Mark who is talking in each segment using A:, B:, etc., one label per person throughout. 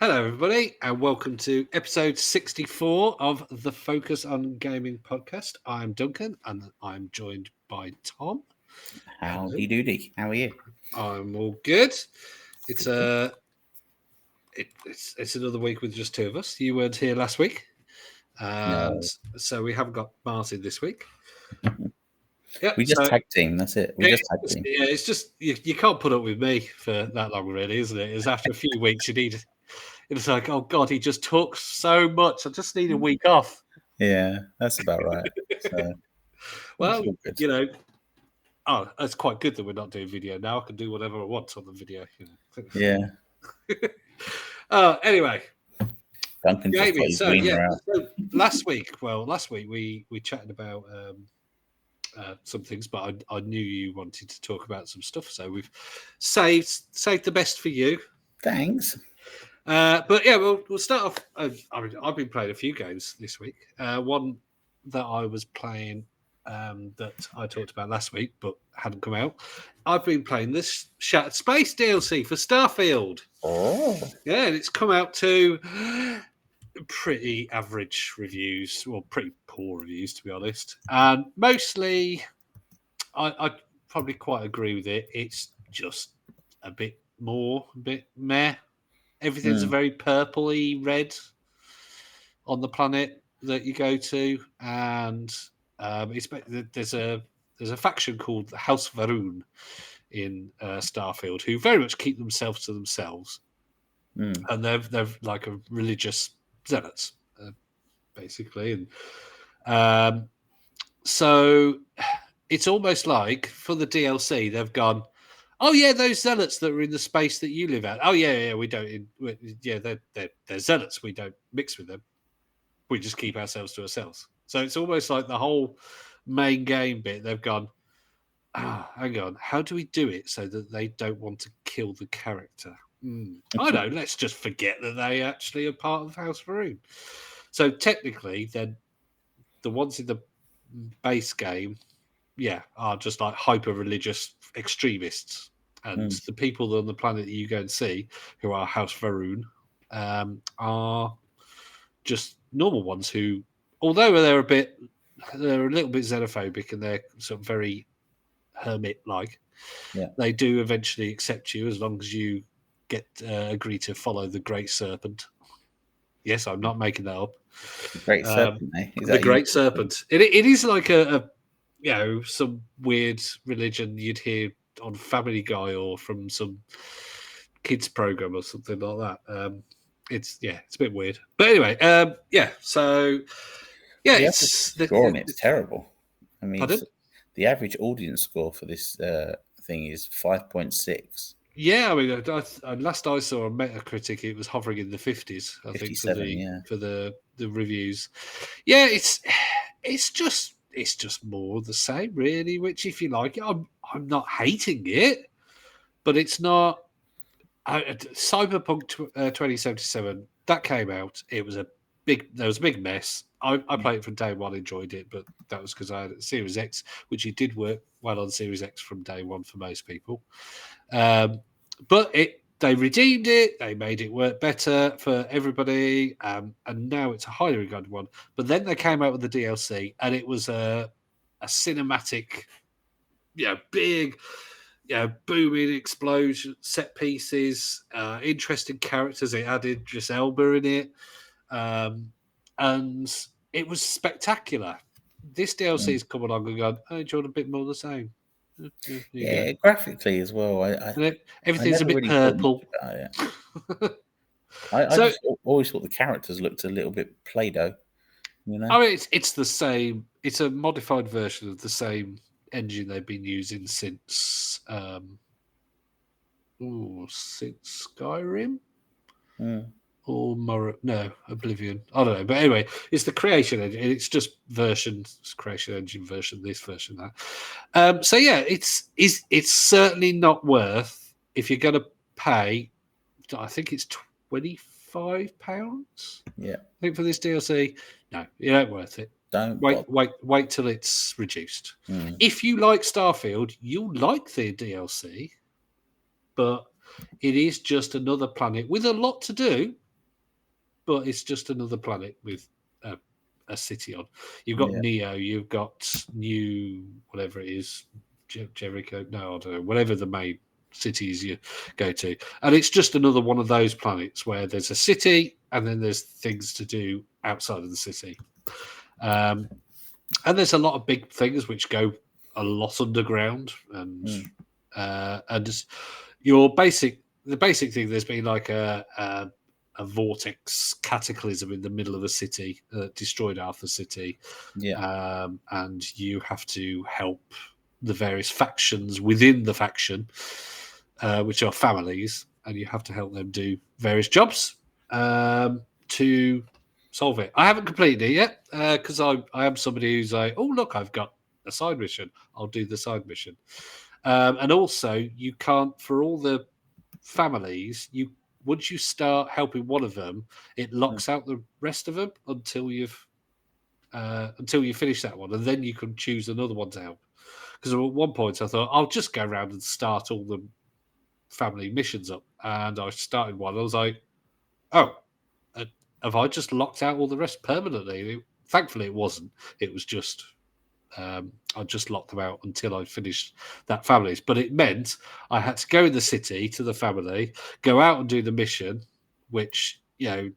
A: Hello, everybody, and welcome to episode 64 of the Focus on Gaming podcast. I'm Duncan, and I'm joined by Tom.
B: Howdy doody. How are you?
A: I'm all good. It's it's another week with just two of us. You weren't here last week, and so we haven't got Martin this week. Yeah,
B: We just tag team. That's it. We just tag team.
A: Yeah, it's just you can't put up with me for that long, really, isn't it? It's after a few weeks you need. It's like, oh God, he just talks so much. I just need a week off.
B: Yeah, that's about right. So,
A: well, you know, it's quite good that we're not doing video now. I can do whatever I want on the video.
B: Yeah.
A: Anyway,
B: Duncan just got his wiener out.
A: So last week we chatted about some things, but I knew you wanted to talk about some stuff, so we've saved the best for you.
B: Thanks.
A: But yeah, we'll start off. I've been playing a few games this week. One that I was playing that I talked about last week, but hadn't come out. I've been playing this Shattered Space DLC for Starfield.
B: Oh,
A: yeah, and it's come out to pretty average reviews, well, pretty poor reviews to be honest, and mostly I probably quite agree with it. It's just a bit meh. Everything's very purpley red on the planet that you go to, and there's a faction called the House Varun in Starfield who very much keep themselves to themselves, and they're like a religious zealots, basically, and so it's almost like for the DLC they've gone, oh yeah, those zealots that are in the space that you live at. Oh yeah, we don't. Yeah, they're zealots. We don't mix with them. We just keep ourselves to ourselves. So it's almost like the whole main game bit. They've gone, hang on, how do we do it so that they don't want to kill the character? I know. Let's just forget that they actually are part of House Varun. So technically, then the ones in the base game, are just like hyper religious extremists. And the people on the planet that you go and see, who are House Varun, are just normal ones who, although they're a little bit xenophobic and they're sort of very hermit-like, they do eventually accept you as long as you agree to follow the Great Serpent. Yes, I'm not making that up.
B: The Great Serpent,
A: the Great Serpent. It is like a some weird religion you'd hear on Family Guy or from some kids program or something like that. It's a bit weird, but anyway, so
B: it's terrible. I mean,
A: pardon?
B: The average audience score for this thing is 5.6.
A: Yeah, I mean, last I saw on Metacritic, it was hovering in the 50s. I think for the reviews. Yeah, it's just more of the same, really. Which, if you like, I'm not hating it, but it's not. Cyberpunk 2077 that came out. There was a big mess. I played it from day one, enjoyed it, but that was because I had a Series X, which it did work well on Series X from day one for most people. But they redeemed it. They made it work better for everybody, and now it's a highly regarded one. But then they came out with the DLC, and it was a cinematic, big, booming explosion, set pieces, interesting characters. It added Elba in it, and it was spectacular. This DLC has come along and gone, oh, do you want a bit more of the same?
B: Yeah, graphically as well.
A: Everything's a bit purple.
B: I just always thought the characters looked a little bit Play-Doh.
A: I mean, it's the same. It's a modified version of the same engine they've been using since Skyrim. Or Oblivion. I don't know, but anyway, it's the creation engine. It's just creation engine version, this version, that. So yeah, it's certainly not worth, if you're going to pay. I think it's £25.
B: Yeah,
A: I think for this DLC, no, it ain't worth it.
B: Don't
A: wait till it's reduced. If you like Starfield, you'll like the DLC, but it is just another planet with a lot to do. but it's just another planet with a city on. You've got Neo, you've got New, whatever it is, Jericho. No, I don't know. Whatever the main cities you go to, and it's just another one of those planets where there's a city and then there's things to do outside of the city. And there's a lot of big things which go a lot underground, and the basic thing. There's been like a vortex cataclysm in the middle of a city that destroyed half the city, and you have to help the various factions within the faction, which are families, and you have to help them do various jobs to solve it. I haven't completed it yet because I am somebody who's like, oh look, I've got a side mission. I'll do the side mission. And also, you can't, for all the families, once you start helping one of them, it locks out the rest of them until you finish that one, and then you can choose another one to help. Because at one point I thought I'll just go around and start all the family missions up, and I started one. I was like, oh, have I just locked out all the rest permanently? Thankfully, it wasn't. It was just I just locked them out until I finished that families. But it meant I had to go in the city to the family, go out and do the mission, which you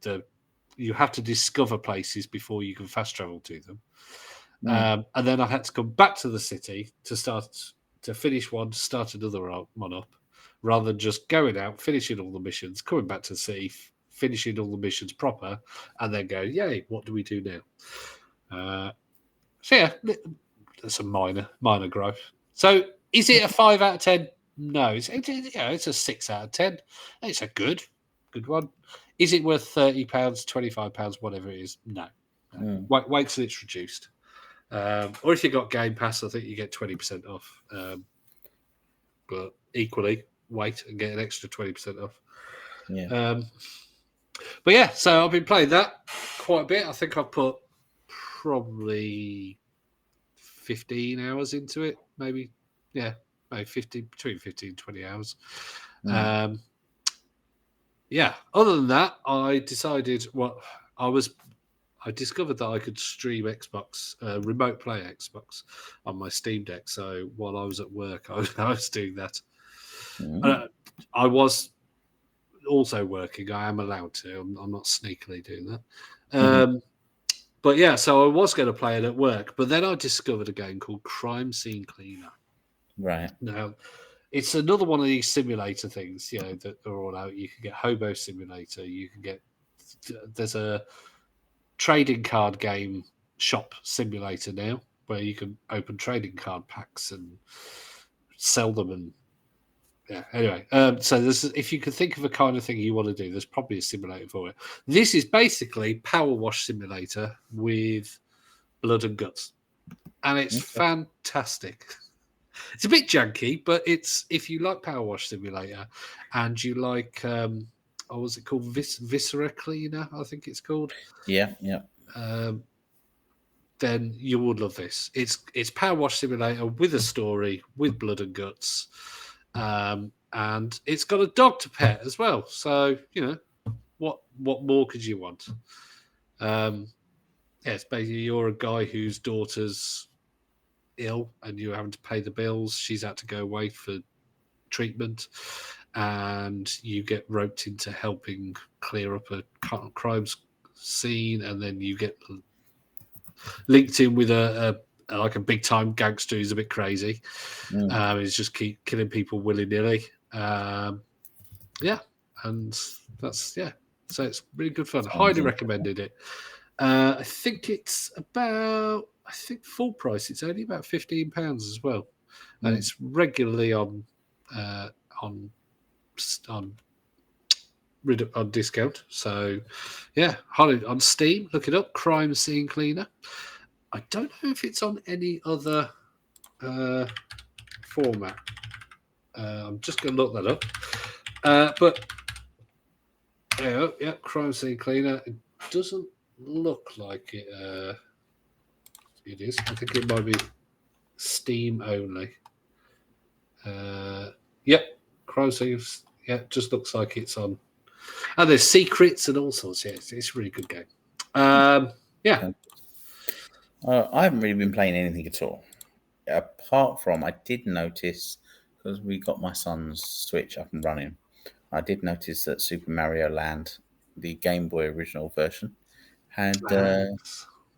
A: have to discover places before you can fast travel to them. And then I had to come back to the city to finish one, start another one up, rather than just going out, finishing all the missions, coming back to the city, finishing all the missions proper, and then go, yay, what do we do now? So yeah, that's a minor growth. So is it a 5 out of 10? No, it's a 6 out of 10. It's a good one. Is it worth £30, £25, whatever it is? No. Wait till it's reduced. Or if you got Game Pass, I think you get 20% off. But equally, wait and get an extra 20% off.
B: Yeah.
A: But yeah, so I've been playing that quite a bit. I think I've put probably 15 hours into it, maybe 15, between 15 and 20 hours. Other than that, I decided I discovered that I could stream Xbox, remote play Xbox on my Steam Deck. So while I was at work, I was doing that. I was also working. I am allowed to. I'm not sneakily doing that. But yeah, so I was going to play it at work, but then I discovered a game called Crime Scene Cleaner.
B: Right.
A: Now, it's another one of these simulator things, that are all out. You can get Hobo Simulator. You can get... There's a trading card game shop simulator now where you can open trading card packs and sell them. And anyway, so if you can think of a kind of thing you want to do, there's probably a simulator for it. This is basically Power Wash Simulator with blood and guts, and it's fantastic. It's a bit janky, but it's, if you like Power Wash Simulator and you like what was it called, Viscera Cleaner, I think it's called.
B: Yeah.
A: Then you would love this. It's Power Wash Simulator with a story, with blood and guts. And it's got a dog to pet as well. So, what more could you want? It's basically you're a guy whose daughter's ill and you're having to pay the bills. She's had to go away for treatment, and you get roped into helping clear up a crime scene, and then you get linked in with a big time gangster who's a bit crazy. He's just keep killing people willy-nilly. And that's so it's really good fun. Highly recommended it. I think it's full price, it's only about £15 as well, and it's regularly on discount. So highly on Steam. Look it up, Crime Scene Cleaner. I don't know if it's on any other format. I'm just going to look that up. But Crime Scene Cleaner. It doesn't look like it. It is. I think it might be Steam only. Crime Scene. Yeah, it just looks like it's on. And there's secrets and all sorts. Yeah, it's a really good game. Yeah.
B: I haven't really been playing anything at all. Apart from, I did notice, because we got my son's Switch up and running, I did notice that Super Mario Land, the Game Boy original version, had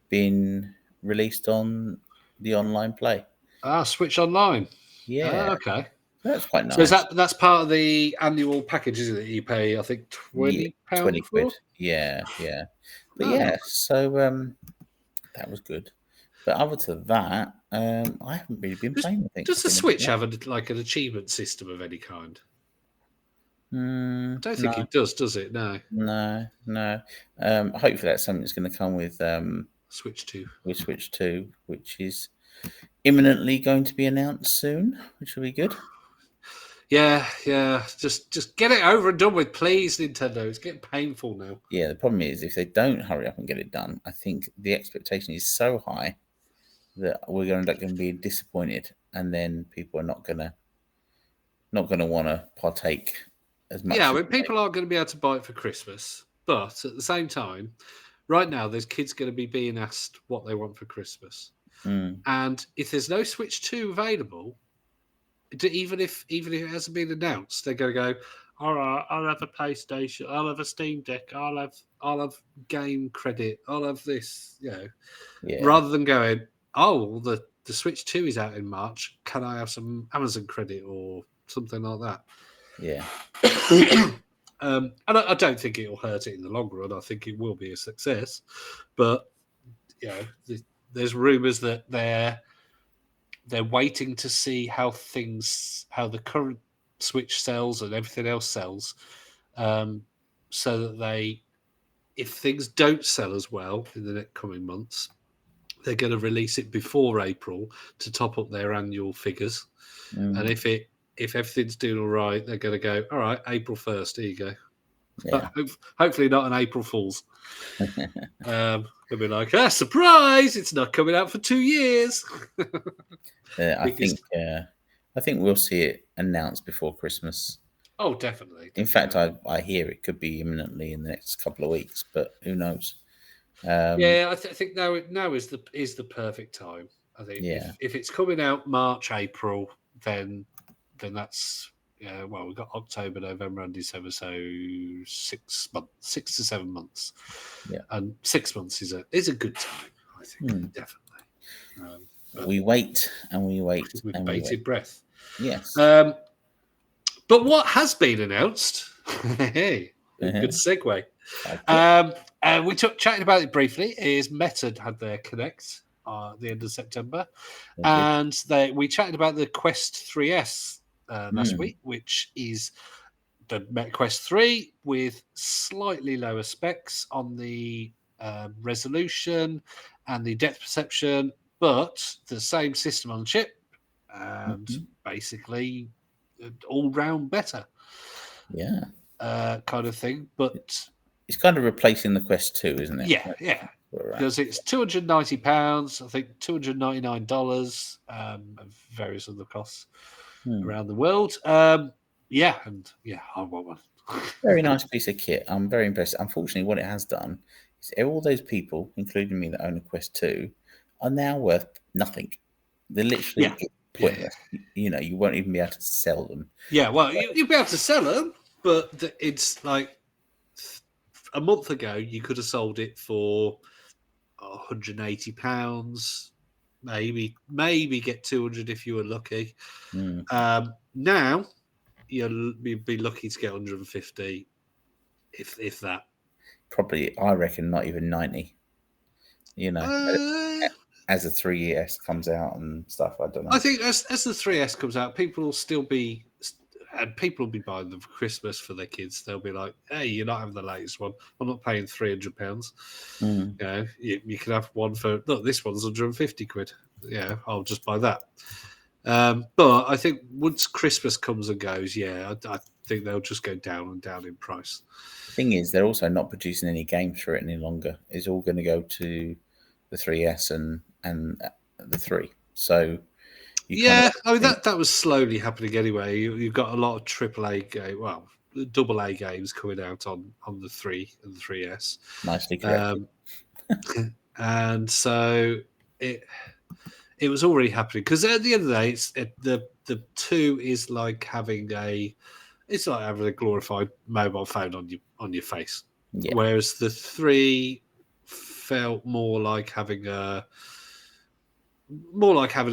B: been released on the online play.
A: Switch Online.
B: Yeah.
A: Okay.
B: That's quite nice.
A: So is that's part of the annual package, isn't it? You pay, I think, £20
B: 20
A: for?
B: quid. Yeah. But yeah, so that was good. But other to that, I haven't really been playing anything.
A: Does the Switch have an achievement system of any kind? I don't think it does it? No.
B: No. Hopefully that's something that's going to come with
A: Switch 2.
B: With Switch 2, which is imminently going to be announced soon, which will be good.
A: Yeah. Just get it over and done with, please, Nintendo. It's getting painful now.
B: Yeah, the problem is if they don't hurry up and get it done, I think the expectation is so high that we're going to be disappointed, and then people are not going to want to partake as much.
A: Yeah, I mean, people aren't going to be able to buy it for Christmas, but at the same time, right now, there's kids going to be being asked what they want for Christmas, and if there's no Switch 2 available, even if it hasn't been announced, they're going to go, all right, I'll have a PlayStation, I'll have a Steam Deck, I'll have game credit, I'll have this, rather than going, oh, the Switch 2 is out in March, can I have some Amazon credit or something like that?
B: Yeah.
A: And I don't think it will hurt it in the long run. I think it will be a success, but there's rumours that they're waiting to see how the current Switch sells and everything else sells, so that if things don't sell as well in the next coming months, they're going to release it before April to top up their annual figures. And if everything's doing all right, they're going to go, all right, April 1st, here you go.
B: Yeah.
A: Hopefully not an April Fool's. They'll be like, surprise, it's not coming out for 2 years.
B: I think we'll see it announced before Christmas.
A: Oh, definitely.
B: In fact, I hear it could be imminently in the next couple of weeks, but who knows?
A: I think now is the perfect time. I think if it's coming out March, April, then that's well, we've got October, November, and December, so 6 to 7 months.
B: Yeah,
A: and 6 months is a good time, I think, definitely.
B: We wait and we wait
A: with bated breath.
B: Yes.
A: But what has been announced? Hey, good segue. We chatted about it briefly. Is Meta had their Connect at the end of September, and we chatted about the Quest 3S last week, which is the Meta Quest 3 with slightly lower specs on the resolution and the depth perception, but the same system on chip, and basically all round better.
B: Yeah.
A: Kind of thing, but
B: it's kind of replacing the Quest 2, isn't it?
A: Yeah. Because it's £290, I think $299, various other costs around the world. I want one.
B: Very nice piece of kit. I'm very impressed. Unfortunately, what it has done is all those people, including me, that own a Quest 2, are now worth nothing. They're literally pointless. You won't even be able to sell them. Yeah,
A: well, you'll be able to sell them, but it's like a month ago, you could have sold it for £180, maybe get 200 if you were lucky. Now you'll be lucky to get 150, if that.
B: Probably, I reckon, not even 90. As the 3S comes out and stuff, I don't know.
A: I think as the 3S comes out, people will still be. And people will be buying them for Christmas for their kids. They'll be like, "Hey, you're not having the latest one. I'm not paying £300. You can have one for look. This one's £150. Yeah, I'll just buy that." But I think once Christmas comes and goes, I think they'll just go down and down in price.
B: The thing is, they're also not producing any games for it any longer. It's all going to go to the 3S and the 3. So.
A: I mean that was slowly happening anyway. You've got a lot of AAA game. Well, AA games coming out on the 3 and the 3S.
B: Nicely corrected.
A: And so it was already happening, because at the end of the day, the 2 is like having a glorified mobile phone on your face,
B: Yeah.
A: whereas the 3 felt more like having a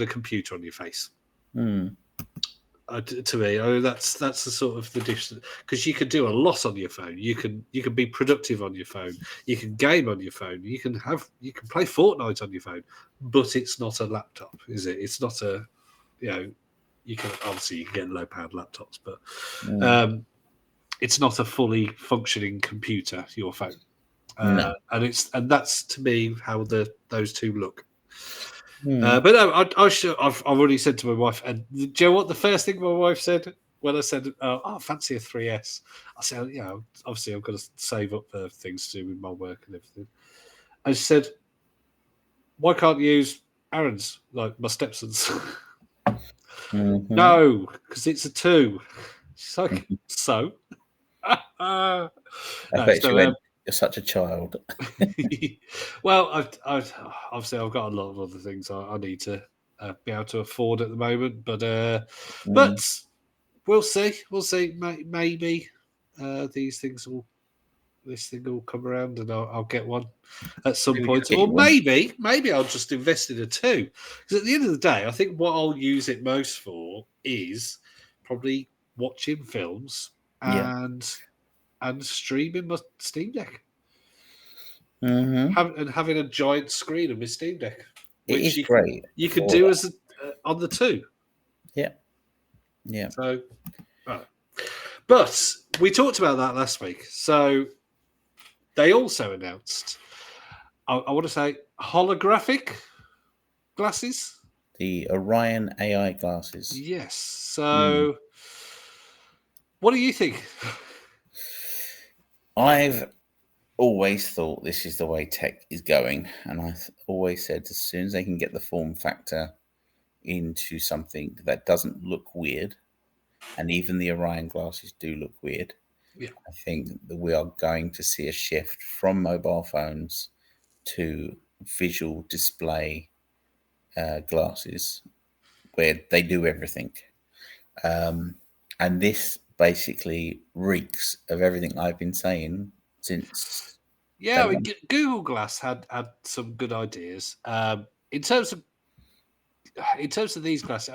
A: computer on your face. To me, that's the sort of the difference, because you can do a lot on your phone. You can be productive on your phone. You can game on your phone. You can play Fortnite on your phone, but it's not a laptop, is it? It's not a, you can get low powered laptops, but it's not a fully functioning computer, your phone.
B: No.
A: And that's to me how those 2 look. But no, I've already said to my wife, and do you know what the first thing my wife said when I said, I fancy a 3S? I said, obviously I've got to save up for things to do with my work and everything. And she said, why can't you use Aaron's, like my stepson's? No, because it's a 2. She's like, so?
B: I bet she went, you're such a child.
A: Well, I've obviously I've got a lot of other things I need to be able to afford at the moment, but we'll see. We'll see. Maybe this thing will come around, and I'll get one at some point, or maybe I'll just invest in a 2. Because at the end of the day, I think what I'll use it most for is probably watching films and streaming my Steam Deck. Having a giant screen of my Steam Deck, which you can do as on the 2.
B: Yeah.
A: So, but we talked about that last week. So they also announced, I want to say, holographic glasses.
B: The Orion AI glasses.
A: Yes. So, what do you think?
B: I've always thought this is the way tech is going, and I've always said as soon as they can get the form factor into something that doesn't look weird, and even the Orion glasses do look weird, I think that we are going to see a shift from mobile phones to visual display glasses where they do everything. And this basically reeks of everything I've been saying since.
A: Yeah, Google Glass had some good ideas. In terms of these glasses,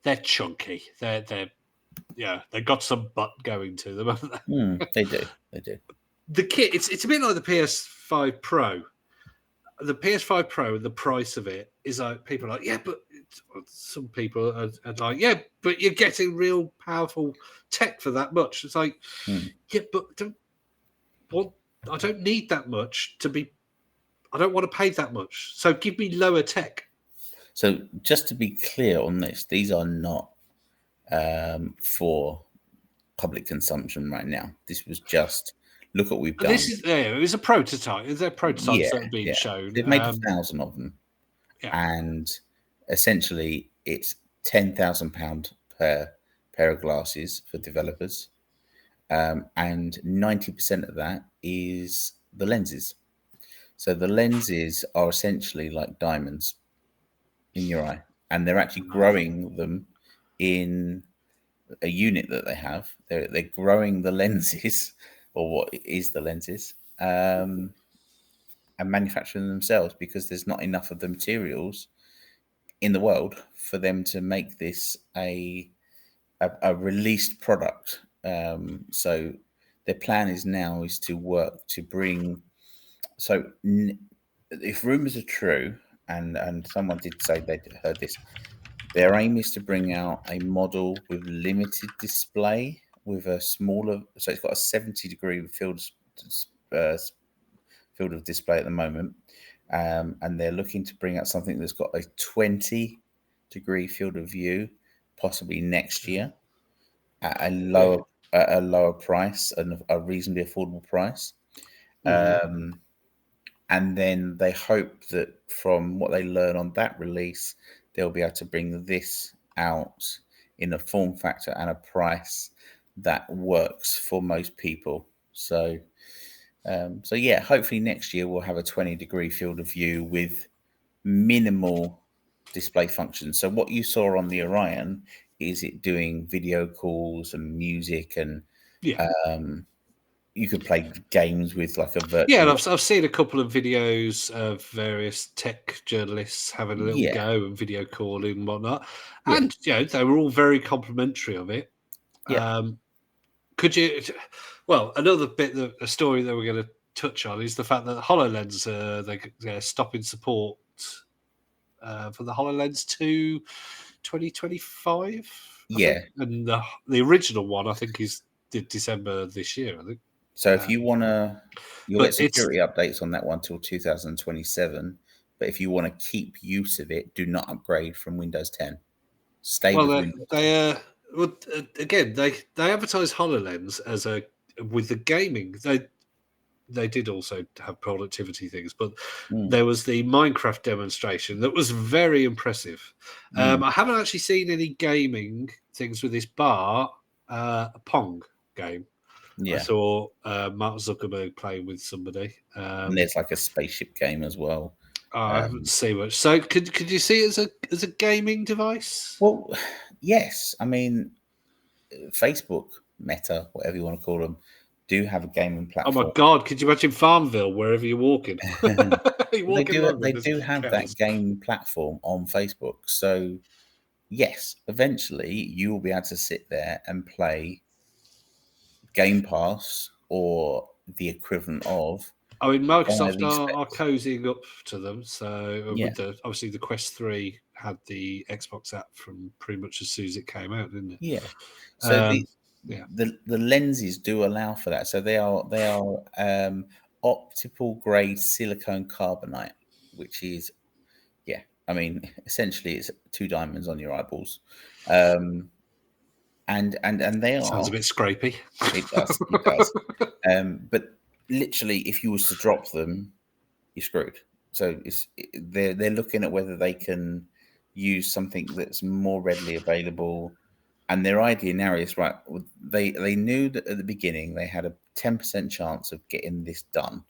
A: they're chunky. They've got some butt going to them, haven't they?
B: They do.
A: The kit, it's a bit like the PS5 Pro. The PS5 Pro, the price of it is like, people are like, but some people are like, but you're getting real powerful tech for that much. It's like, but I don't need that much I don't want to pay that much. So give me lower tech.
B: So just to be clear on this, these are not for public consumption right now. This was just, look what we've done.
A: It was a prototype. They're prototypes that are being shown.
B: They've made 1,000 of them. And essentially it's £10,000 per pair of glasses for developers. And 90% of that is the lenses. So the lenses are essentially like diamonds in your eye, and they're actually growing them in a unit that they have. They're growing the lenses, or what is the lenses, and manufacturing them themselves, because there's not enough of the materials in the world for them to make this a released product. So their plan is to work to bring. So if rumors are true, and someone did say they heard this, their aim is to bring out a model with limited display, with a smaller, so it's got a 70-degree field of display at the moment, and they're looking to bring out something that's got a 20-degree field of view, possibly next year, at a lower price and a reasonably affordable price. And then they hope that from what they learn on that release, they'll be able to bring this out in a form factor and a price that works for most people. So yeah, hopefully next year we'll have a 20-degree field of view with minimal display functions. So what you saw on the Orion is it doing video calls and music, and
A: Yeah.
B: you could play games with like a
A: Yeah, and
B: virtual.
A: I've seen a couple of videos of various tech journalists having a little
B: Yeah,
A: go and video calling and whatnot,
B: yeah,
A: and they were all very complimentary of it.
B: yeah,
A: Could you? Well, another bit, a story that we're going to touch on is the fact that HoloLens they're stopping support for the HoloLens 2 2025, I think,
B: yeah.
A: and the original one I think is December this year, I think.
B: So if you want to, you'll
A: But
B: get
A: it's
B: security updates on that one till 2027. But if you want to keep use of it, do not upgrade from Windows 10. Stay
A: well,
B: with Windows 10.
A: again they advertise HoloLens as a with the gaming. They did also have productivity things, but
B: Mm,
A: there was the Minecraft demonstration that was very impressive.
B: mm,
A: I haven't actually seen any gaming things with this bar, a Pong game. I
B: yeah.
A: saw Mark Zuckerberg playing with somebody.
B: And there's like a spaceship game as well.
A: I haven't
B: Um,
A: seen much. So could you see it as a gaming device?
B: well, yes. I mean, Facebook, Meta, whatever you want to call them, do have a gaming
A: Oh my
B: platform.
A: God! Could you imagine Farmville wherever you're walking? You're
B: They
A: walking
B: do.
A: along
B: They
A: and there's
B: do have that
A: cows.
B: game platform on Facebook. So yes, eventually you will be able to sit there and play Game Pass or the equivalent of
A: I mean,
B: via
A: Microsoft
B: these
A: are
B: specs.
A: cozying up to them. So
B: Yeah,
A: with the obviously the Quest 3 had the Xbox app from pretty much as soon as it came out, didn't it?
B: yeah. So
A: Um, yeah.
B: the lenses do allow for that. So they are optical grade silicone carbonite, which is, yeah. I mean, essentially, it's two diamonds on your eyeballs, and they
A: Sounds
B: are.
A: a bit scrapey.
B: It does, it does. But literally, if you was to drop them, you're screwed. So they're looking at whether they can use something that's more readily available. And their idea now is right. They knew that at the beginning they had a 10% chance of getting this done,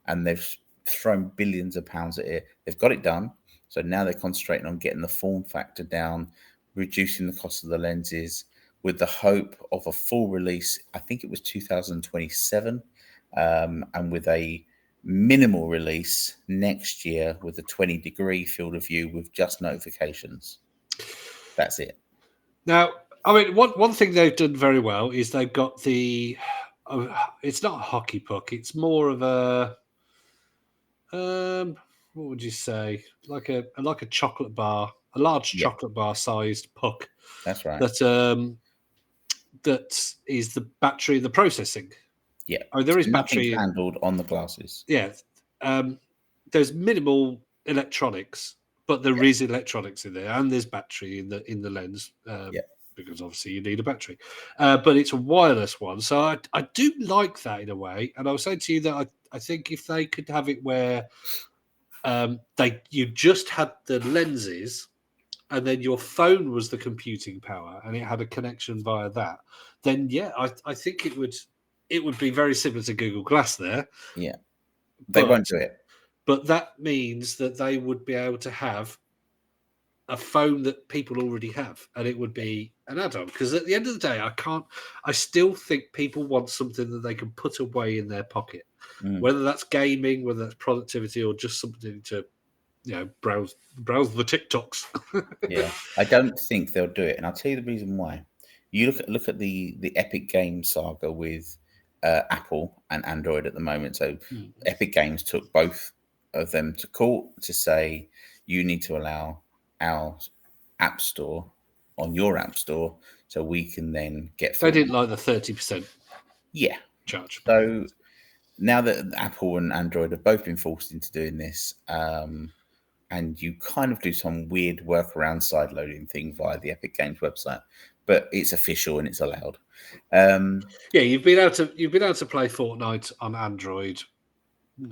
B: and they've thrown billions of pounds at it. They've got it done. So now they're concentrating on getting the form factor down, reducing the cost of the lenses, with the hope of a full release. I think it was 2027, and with a minimal release next year with a 20-degree field of view with just notifications. That's it.
A: Now, I mean, one thing they've done very well is they've got the. It's not a hockey puck. It's more of a. What would you say? Like a chocolate bar, a large
B: Yeah,
A: chocolate bar sized puck
B: that's right.
A: that that is the battery, the processing.
B: Yeah.
A: Oh, there
B: So
A: is
B: nothing's
A: battery in.
B: handled on the glasses.
A: Yeah, there's minimal electronics, but there
B: Yeah,
A: is electronics in there, and there's battery in the lens.
B: yeah,
A: Because obviously you need a battery, but it's a wireless one. So I do like that in a way. And I was saying to you that I think if they could have it where you just had the lenses and then your phone was the computing power and it had a connection via that, then yeah, I think it would be very similar to Google Glass there,
B: yeah. They
A: but
B: won't do it.
A: but that means that they would be able to have a phone that people already have, and it would be an add-on. Because at the end of the day, I still think people want something that they can put away in their pocket,
B: Mm.
A: whether that's gaming, whether that's productivity, or just something to browse the TikToks.
B: Yeah, I don't think they'll do it, and I'll tell you the reason why. You look at the Epic Games saga with Apple and Android at the moment. So Epic Games took both of them to court to say you need to allow our app store on your app store so we can then get
A: They
B: Fortnite.
A: didn't like the 30%
B: Yeah.
A: charge.
B: So now that Apple and Android have both been forced into doing this, and you kind of do some weird workaround side loading thing via the Epic Games website, but it's official and it's allowed.
A: Yeah, you've been able to play Fortnite on Android.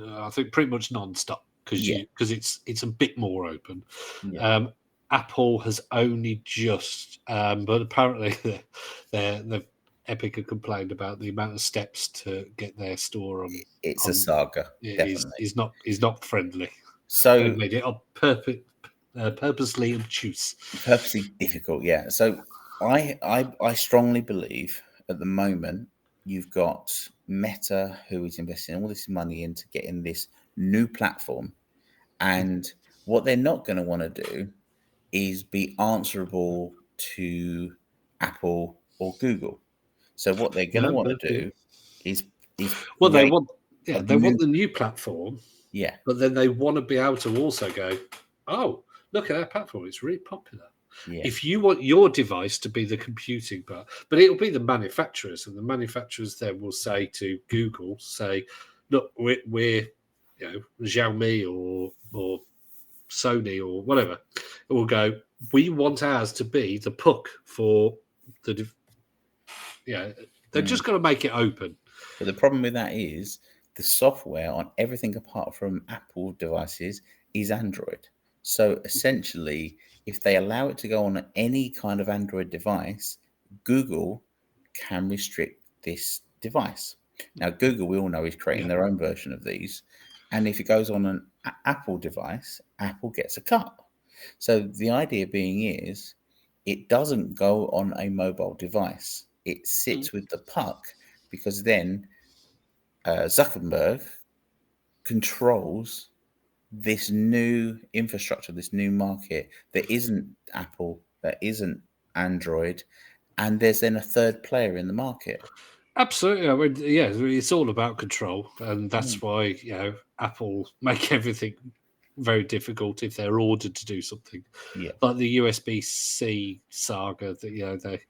A: I think pretty much non-stop
B: Yeah,
A: because it's a bit more open.
B: yeah,
A: Apple has only just, but apparently they've Epic have complained about the amount of steps to get their store on.
B: It's a saga, definitely.
A: Is not friendly.
B: So
A: They've made it on purposely obtuse.
B: purposely difficult, yeah. So I strongly believe at the moment you've got Meta who is investing all this money into getting this new platform, and what they're not going to want to do is be answerable to Apple or Google. So what they're going to want to do is
A: well, they
B: create
A: want
B: a
A: they
B: new,
A: want the new platform,
B: yeah,
A: but then they want to be able to also go, oh, look at our platform, it's really popular.
B: yeah,
A: If you want your device to be the computing part, but it'll be the manufacturers, and the manufacturers then will say to Google, say, look, we're Xiaomi or Sony or whatever. It will go, we want ours to be the puck for the they're just going to make it open.
B: But the problem with that is the software on everything apart from Apple devices is Android. So essentially, if they allow it to go on any kind of Android device, Google can restrict this device. Now, Google, we all know, is creating their own version of these. And if it goes on an Apple device, Apple gets a cut. So the idea being is it doesn't go on a mobile device. It sits with the puck, because then Zuckerberg controls this new infrastructure, this new market that isn't Apple, that isn't Android, and there's then a third player in the market.
A: Absolutely. I mean, yeah, it's all about control, and that's why Apple make everything very difficult if they're ordered to do something.
B: Yeah.
A: Like the USB-C saga, that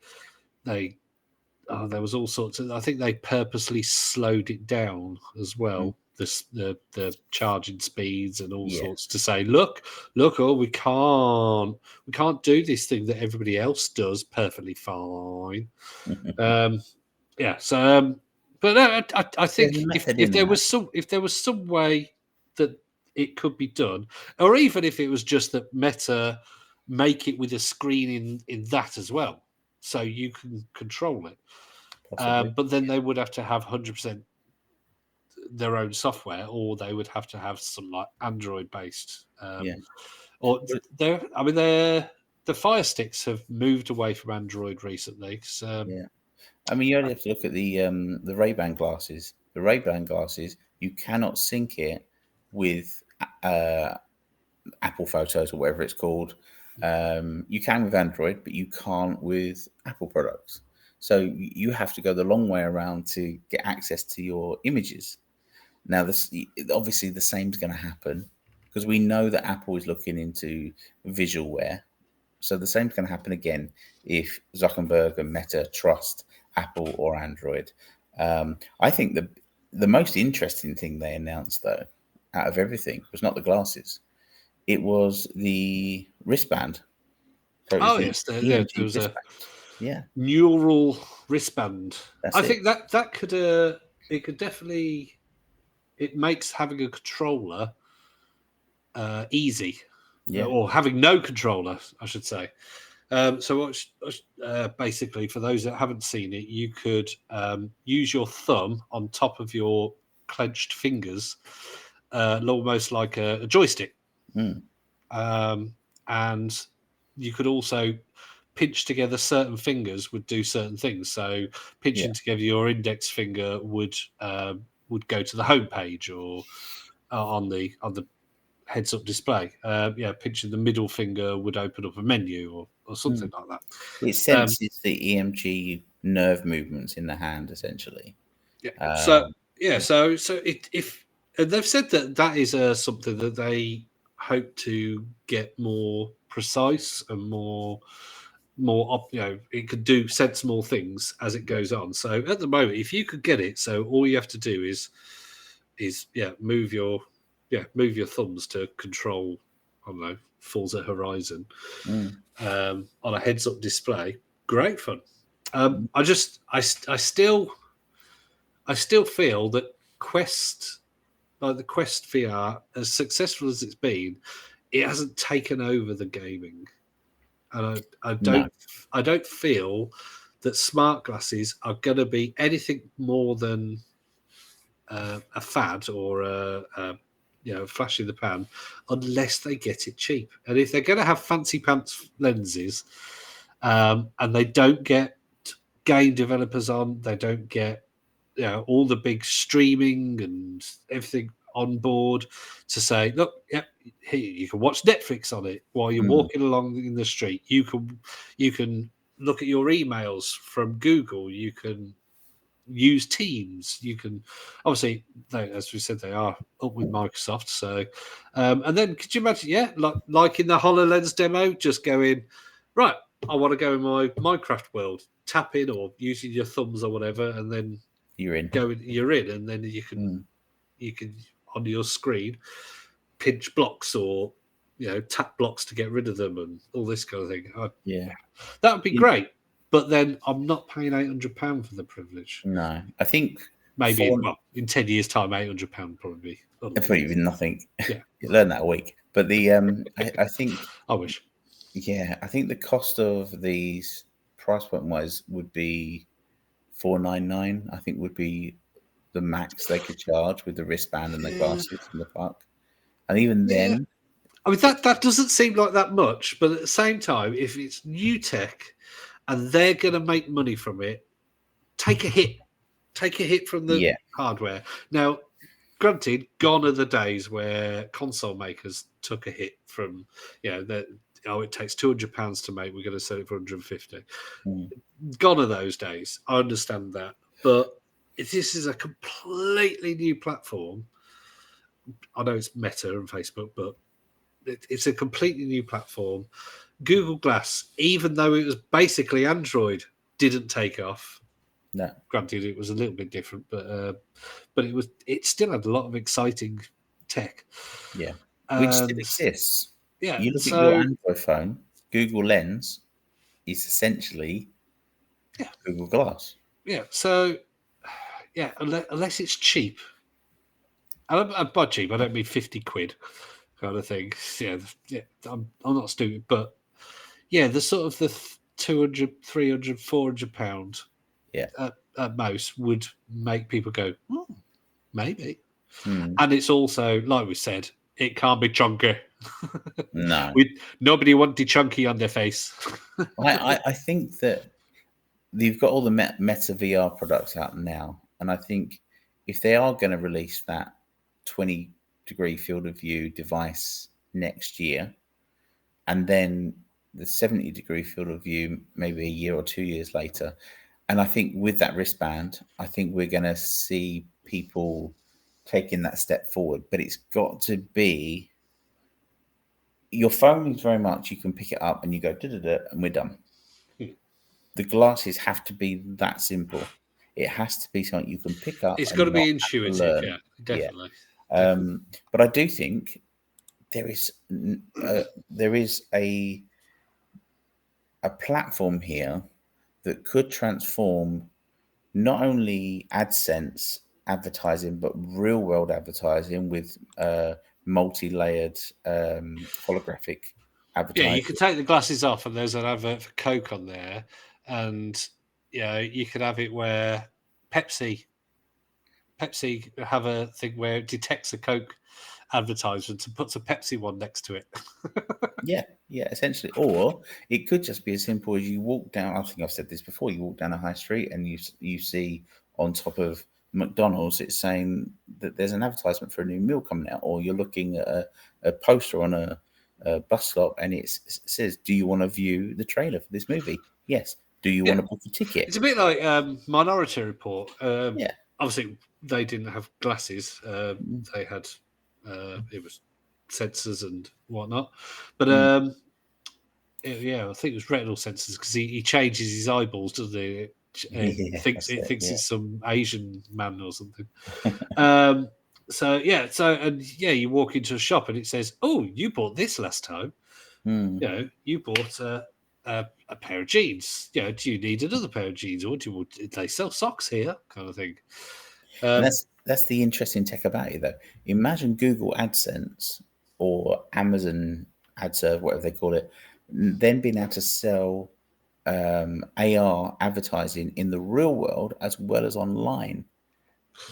A: there was all sorts of. I think they purposely slowed it down as well. The charging speeds and all sorts to say, look, oh, we can't do this thing that everybody else does perfectly fine. Yeah. So, but I think if there was some way that it could be done, or even if it was just that Meta make it with a screen in that as well, so you can control it. But then they would have to have 100% their own software, or they would have to have some like Android based. Or the Fire Sticks have moved away from Android recently.
B: I mean, you only have to look at the Ray-Ban glasses. The Ray-Ban glasses, you cannot sync it with Apple Photos or whatever it's called. You can with Android, but you can't with Apple products. So you have to go the long way around to get access to your images. Now, obviously the same is going to happen, because we know that Apple is looking into visualware. So the same is going to happen again if Zuckerberg and Meta trust Apple or Android. I think the most interesting thing they announced, though, out of everything, was not the glasses. It was the wristband.
A: So yes, there was
B: wristband.
A: a neural wristband. I think
B: it.
A: that could it could definitely, it makes having a controller easy, or having no controller, I should say. So basically, for those that haven't seen it, you could use your thumb on top of your clenched fingers, almost like a joystick. And you could also pinch together certain fingers would do certain things. So pinching together your index finger would go to the home page or on the heads-up display. Pinching the middle finger would open up a menu or something like that.
B: It senses the EMG nerve movements in the hand, essentially.
A: So if and they've said that is something that they hope to get more precise and more it could do sensible things as it goes on. So at the moment, if you could get it, so all you have to do is move your thumbs to control, I don't know, Forza Horizon on a heads-up display. Great fun. I still feel that Quest, like the Quest VR, as successful as it's been, it hasn't taken over the gaming, and I don't feel that smart glasses are going to be anything more than a fad or a flash in the pan, unless they get it cheap. And if they're going to have fancy pants lenses, and they don't get game developers on, they don't get all the big streaming and everything on board to say, look, yeah, here you can watch Netflix on it while you're walking along in the street. You can look at your emails from Google. You can use Teams. You can obviously, as we said, they are up with Microsoft. So, and then could you imagine? Yeah, like in the HoloLens demo, just going right. I want to go in my Minecraft world. Tap in or using your thumbs or whatever, and then
B: you're in.
A: You're in, and then you can on your screen pinch blocks or tap blocks to get rid of them and all this kind of thing. That would be great. But then I'm not paying £800 for the privilege.
B: No, I think
A: maybe in 10 years' time, £800 probably.
B: Probably nothing.
A: Yeah,
B: you learn that a week. But the I think
A: I wish.
B: Yeah, I think the cost of these price point wise would be $499. I think would be the max they could charge with the wristband and the glasses in the park. And even then,
A: I mean that doesn't seem like that much. But at the same time, if it's new tech and they're going to make money from it, take a hit. Take a hit from the hardware. Now, granted, gone are the days where console makers took a hit from, it takes £200 to make, we're going to sell it for 150. Gone are those days. I understand that. But if this is a completely new platform, I know it's Meta and Facebook, but it's a completely new platform. Google Glass, even though it was basically Android, didn't take off.
B: No.
A: Granted, it was a little bit different, but it still had a lot of exciting tech.
B: Yeah, which still exists.
A: Yeah,
B: you look at your Android phone, Google Lens is essentially Google Glass.
A: Yeah, so unless it's cheap, and by cheap I don't mean 50 quid kind of thing. Yeah, I'm not stupid, but the sort of the 200, 300, 400 pound. At most would make people go, maybe. And it's also, like we said, it can't be chunky.
B: No.
A: Nobody wanted chunky on their face.
B: I think that you've got all the Meta VR products out now. And I think if they are going to release that 20-degree field of view device next year, and then the 70-degree field of view maybe a year or 2 years later, and I think with that wristband, I think we're going to see people taking that step forward. But it's got to be, your phone is very much, you can pick it up and you go, and we're done. The glasses have to be that simple. It has to be something you can pick up.
A: It's got to be intuitive, yeah, definitely.
B: But I do think there is a platform here that could transform not only AdSense advertising, but real world advertising with multi-layered holographic advertising.
A: Yeah, you could take the glasses off and there's an advert for Coke on there. And, you could have it where Pepsi have a thing where it detects a Coke advertisement and puts a Pepsi one next to it.
B: yeah, essentially. Or it could just be as simple as you walk down, I think I've said this before, you walk down a high street and you see on top of McDonald's, it's saying that there's an advertisement for a new meal coming out, or you're looking at a poster on a bus stop and it says, do you want to view the trailer for this movie? Yes. Do you want to book a ticket?
A: It's a bit like Minority Report. Obviously, they didn't have glasses. They had it was sensors and whatnot. But I think it was retinal sensors because he changes his eyeballs, doesn't he? It thinks it's some Asian man or something. You walk into a shop and it says, "Oh, you bought this last time. You bought a pair of jeans. Do you need another pair of jeans, or do they sell socks here?" Kind of thing.
B: And that's the interesting tech about it, though. Imagine Google AdSense or Amazon AdServe, whatever they call it, then being able to sell AR advertising in the real world as well as online.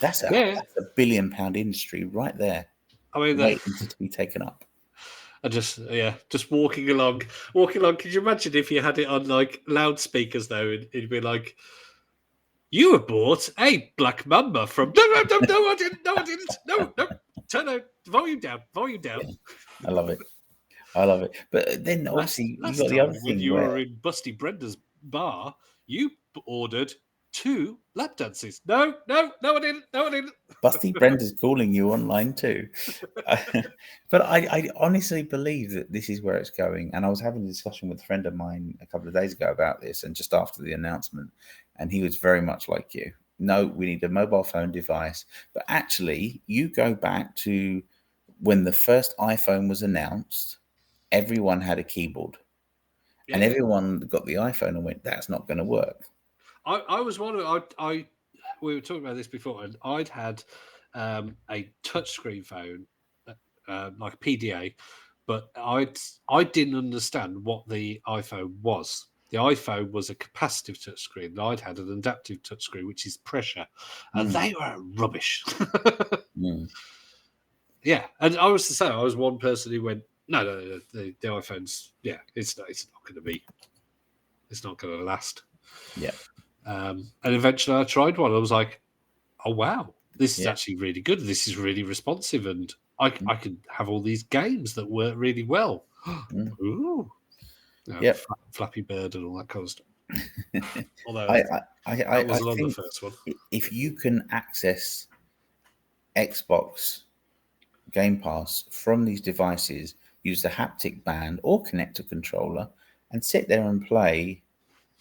B: That's a £1 billion industry right there,
A: I mean,
B: waiting to be taken up.
A: I just walking along. Could you imagine if you had it on like loudspeakers though? And it'd be like, "You have bought a Black Mamba from." No, I didn't. No, turn out volume down.
B: Yeah, I love it. But then obviously you got the other thing
A: when you
B: where
A: were in Busty Brenda's bar, you ordered 2 lap dances. No, I didn't.
B: Busty Brenda's calling you online too. But I honestly believe that this is where it's going. And I was having a discussion with a friend of mine a couple of days ago about this, and just after the announcement, and he was very much like you. No, we need a mobile phone device. But actually, you go back to when the first iPhone was announced, everyone had a keyboard.
A: Yeah.
B: And everyone got the iPhone and went, that's not going to work.
A: I was wondering, we were talking about this before, and I'd had a touchscreen phone, like PDA, but I didn't understand what the iPhone was. The iPhone was a capacitive touchscreen, and I'd had an adaptive touchscreen, which is pressure, and they were rubbish. Yeah, and I was to say, I was one person who went, no, the iPhone's, it's not going to last.
B: Yeah.
A: And eventually I tried one. I was like, oh, wow, this is actually really good. This is really responsive. And I can have all these games that work really well. Ooh. Flappy Bird and all that kind of stuff. Although that wasn't on the first one.
B: If you can access Xbox Game Pass from these devices, use the haptic band or connect a controller and sit there and play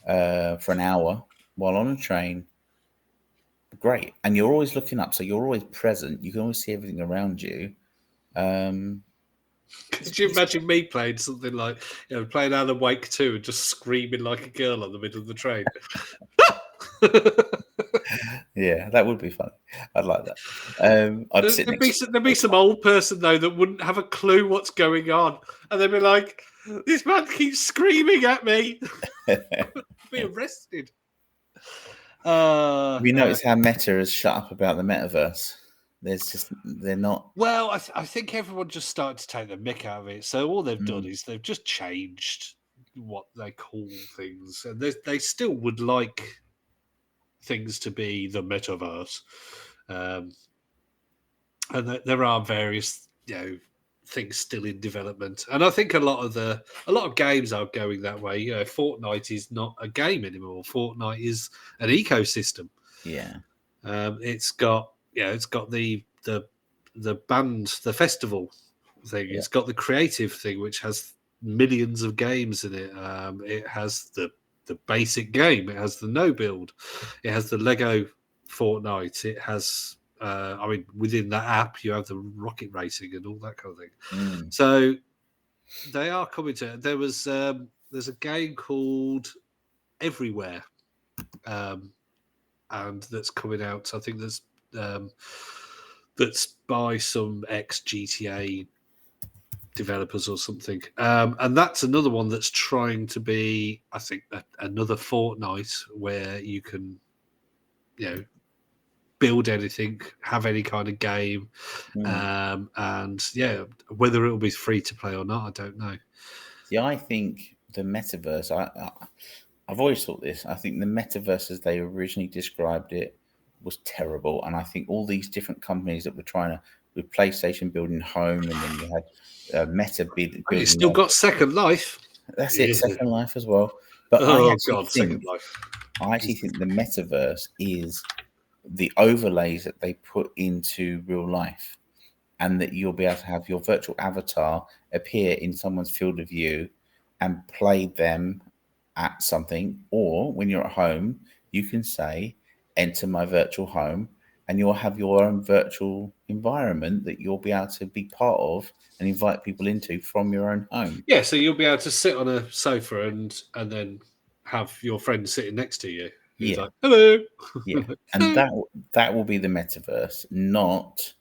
B: for an hour while on a train, great. And you're always looking up, so you're always present. You can always see everything around you.
A: Could you imagine me playing something like, playing Alan Wake 2 and just screaming like a girl on the middle of the train?
B: Yeah, that would be funny. I'd like that.
A: There'd be some old person though that wouldn't have a clue what's going on, and they'd be like, "This man keeps screaming at me." Be arrested.
B: Have you noticed how Meta has shut up about the metaverse? They're not.
A: Well, I think everyone just started to take the mick out of it. So all they've done is they've just changed what they call things, and they still would like things to be the metaverse, and there are various things still in development, and I think a lot of games are going that way. Fortnite is not a game anymore. Fortnite is an ecosystem.
B: Yeah,
A: it's got the band, the festival thing. It's got the creative thing, which has millions of games in it. It has the basic game. It has the no build. It has the Lego Fortnite. It has, within that app, you have the rocket racing and all that kind of thing. So they are coming to. There's a game called Everywhere, and that's coming out. I think that's by some ex GTA developers or something, and that's another one that's trying to be, I think, another Fortnite where you can, build anything, have any kind of game, and whether it'll be free to play or not, I don't know.
B: See, I think the metaverse. I've always thought this. I think the metaverse, as they originally described it, was terrible, and I think all these different companies that were trying to, with PlayStation building home, and then you had Meta building.
A: You still got Second Life.
B: That's it, Second Life as well. But
A: Second Life.
B: I actually think the metaverse is the overlays that they put into real life, and that you'll be able to have your virtual avatar appear in someone's field of view and play them at something. Or when you're at home, you can say, enter my virtual home, and you'll have your own virtual environment that you'll be able to be part of and invite people into from your own home.
A: Yeah, so you'll be able to sit on a sofa and then have your friend sitting next to you. Who's like, hello.
B: Yeah, and that will be the metaverse, not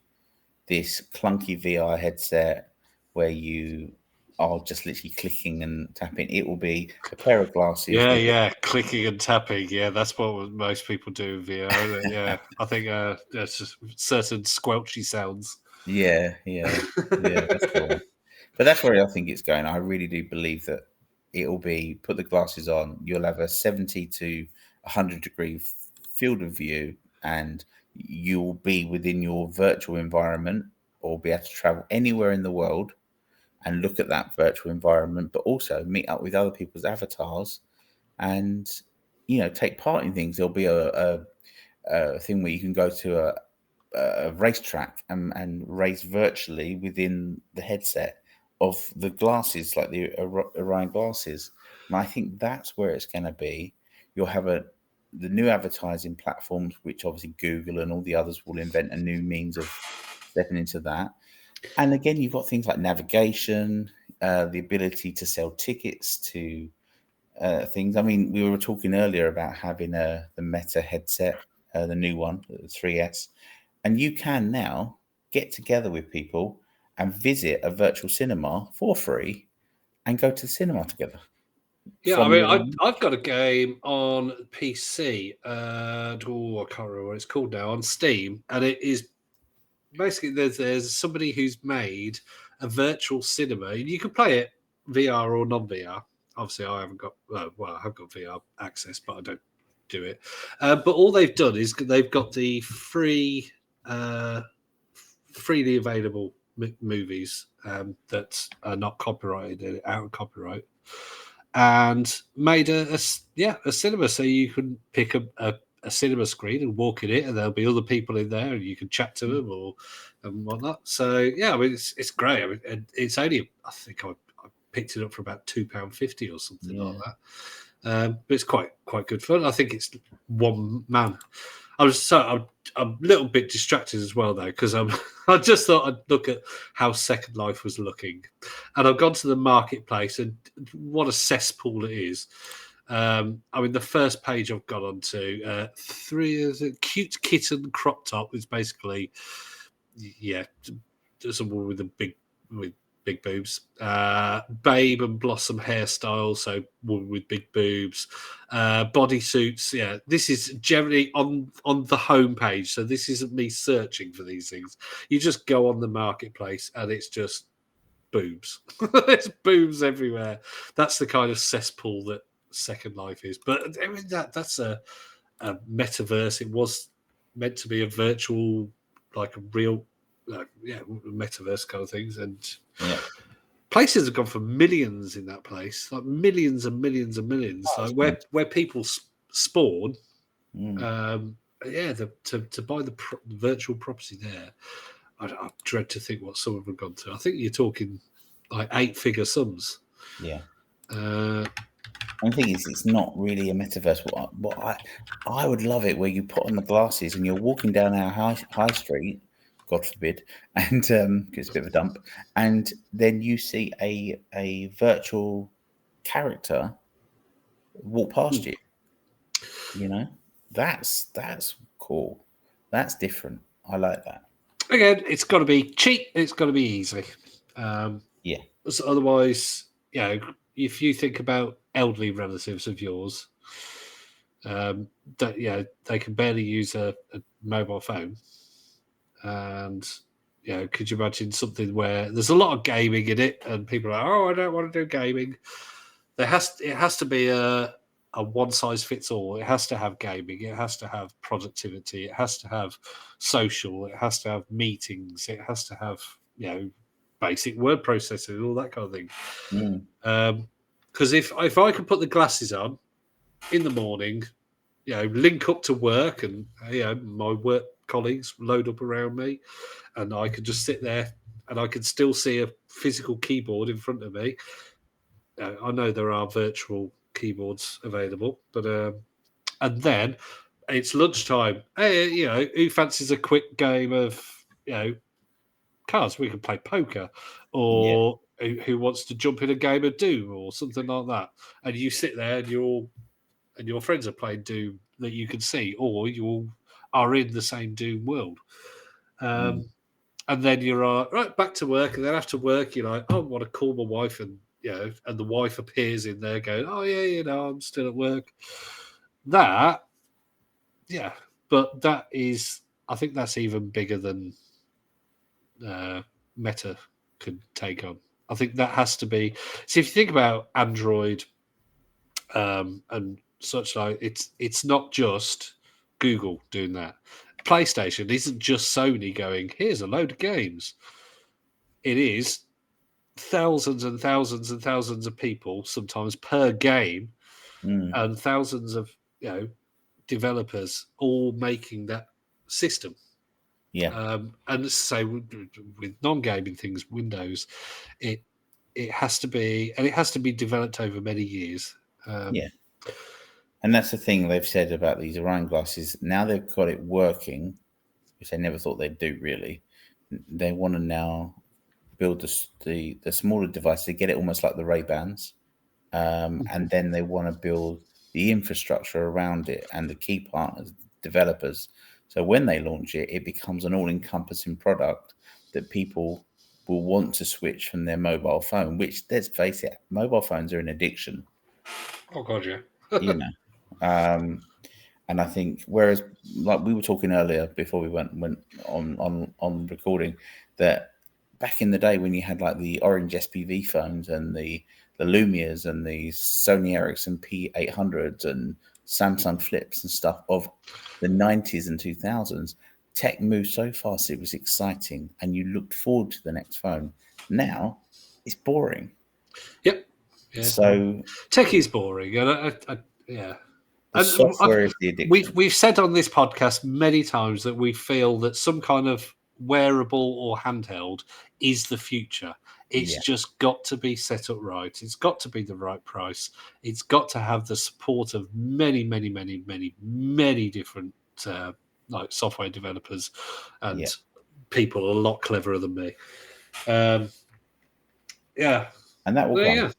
B: this clunky VR headset where you are just literally clicking and tapping. It will be a pair of glasses.
A: Yeah, clicking and tapping. Yeah, that's what most people do in VR. Isn't it? Yeah, I think there's just certain squelchy sounds.
B: Yeah, that's cool. But that's where I think it's going. I really do believe that it'll be put the glasses on, you'll have a 70 to 100-degree field of view, and you'll be within your virtual environment or be able to travel anywhere in the world and look at that virtual environment, but also meet up with other people's avatars and take part in things. There'll be a thing where you can go to a racetrack and race virtually within the headset of the glasses, like the Orion glasses. And I think that's where it's going to be. You'll have the new advertising platforms, which obviously Google and all the others will invent a new means of stepping into that. And again, you've got things like navigation, the ability to sell tickets to things. I mean, we were talking earlier about having the Meta headset, the new one, the 3S, and you can now get together with people and visit a virtual cinema for free and go to the cinema together.
A: Yeah, I mean, I've got a game on PC. I can't remember what it's called now, on Steam, and it is basically there's somebody who's made a virtual cinema. You can play it VR or non-VR. Obviously, I haven't got I have got VR access, but I don't do it. But all they've done is they've got the freely available movies that are not copyrighted, out of copyright, and made a cinema, so you can pick a cinema screen and walk in it, and there'll be other people in there, and you can chat to them and whatnot. So yeah, I mean it's great. I mean, it's only, I think I picked it up for about £2.50 or something like that. But it's quite good fun. I think it's one man. I'm a little bit distracted as well though, because I just thought I'd look at how Second Life was looking, and I've gone to the marketplace, and what a cesspool it is. I mean, the first page I've got onto, cute kitten crop top is basically, someone with big boobs. Babe and Blossom hairstyle, so with big boobs. Bodysuits, yeah. This is generally on the homepage, so this isn't me searching for these things. You just go on the marketplace and it's just boobs. There's boobs everywhere. That's the kind of cesspool that Second Life is. But I mean, that's a metaverse. It was meant to be a virtual, like a real, metaverse kind of things, and places have gone for millions in that place, like millions and millions and millions, like where people spawn. To buy the virtual property there, I dread to think what some of them have gone to. I think you're talking like 8-figure sums.
B: Yeah. And the thing is, it's not really a metaverse. I would love it where you put on the glasses and you're walking down our high street, God forbid, and it's a bit of a dump, and then you see a virtual character walk past you. You know, that's cool. That's different. I like that.
A: Again, it's got to be cheap. It's got to be easy. So otherwise, if you think about elderly relatives of yours, they can barely use a mobile phone, and could you imagine something where there's a lot of gaming in it, and people are like, "Oh, I don't want to do gaming." It has to be a one size fits all. It has to have gaming. It has to have productivity. It has to have social. It has to have meetings. It has to have basic word processing, all that kind of thing. Because if I can put the glasses on in the morning, link up to work, and my work colleagues load up around me, and I can just sit there, and I can still see a physical keyboard in front of me. I know there are virtual keyboards available, but and then it's lunchtime. Hey, who fancies a quick game of cards? We can play poker, or who wants to jump in a game of Doom or something like that? And you sit there, and your friends are playing Doom that you can see, or you all are in the same Doom world. and then you're right back to work, and then after work you're like, oh, I want to call my wife, and and the wife appears in there going, oh yeah, I'm still at work. That, yeah, but that is, I think that's even bigger than Meta could take on. I think that has to be. So if you think about Android and such like, it's not just Google doing that. PlayStation isn't just Sony going, here's a load of games. It is thousands and thousands and thousands of people, sometimes per game, and thousands of developers all making that system.
B: Yeah.
A: And say with non-gaming things, Windows, it has to be, and it has to be developed over many years.
B: Yeah. And that's the thing they've said about these Orion glasses. Now they've got it working, which they never thought they'd do, really. They want to now build the smaller device to get it almost like the Ray-Bans. And then they want to build the infrastructure around it and the key partners, developers. So when they launch it, it becomes an all-encompassing product that people will want to switch from their mobile phone, which, let's face it, mobile phones are an addiction.
A: Oh, God, yeah.
B: And I think, whereas, like we were talking earlier before we went on recording, that back in the day when you had like the orange SPV phones and the Lumias and the Sony Ericsson P800s and Samsung Flips and stuff of the 90s and 2000s, tech moved so fast, it was exciting and you looked forward to the next phone. Now it's boring.
A: Yep. Yeah.
B: So
A: tech is boring, and yeah.
B: The software is the addiction.
A: We've said on this podcast many times that we feel that some kind of wearable or handheld is the future. It's just got to be set up right. It's got to be the right price. It's got to have the support of many, many, many, many, many different like software developers and people a lot cleverer than me. Yeah,
B: and that will come.
A: Yeah.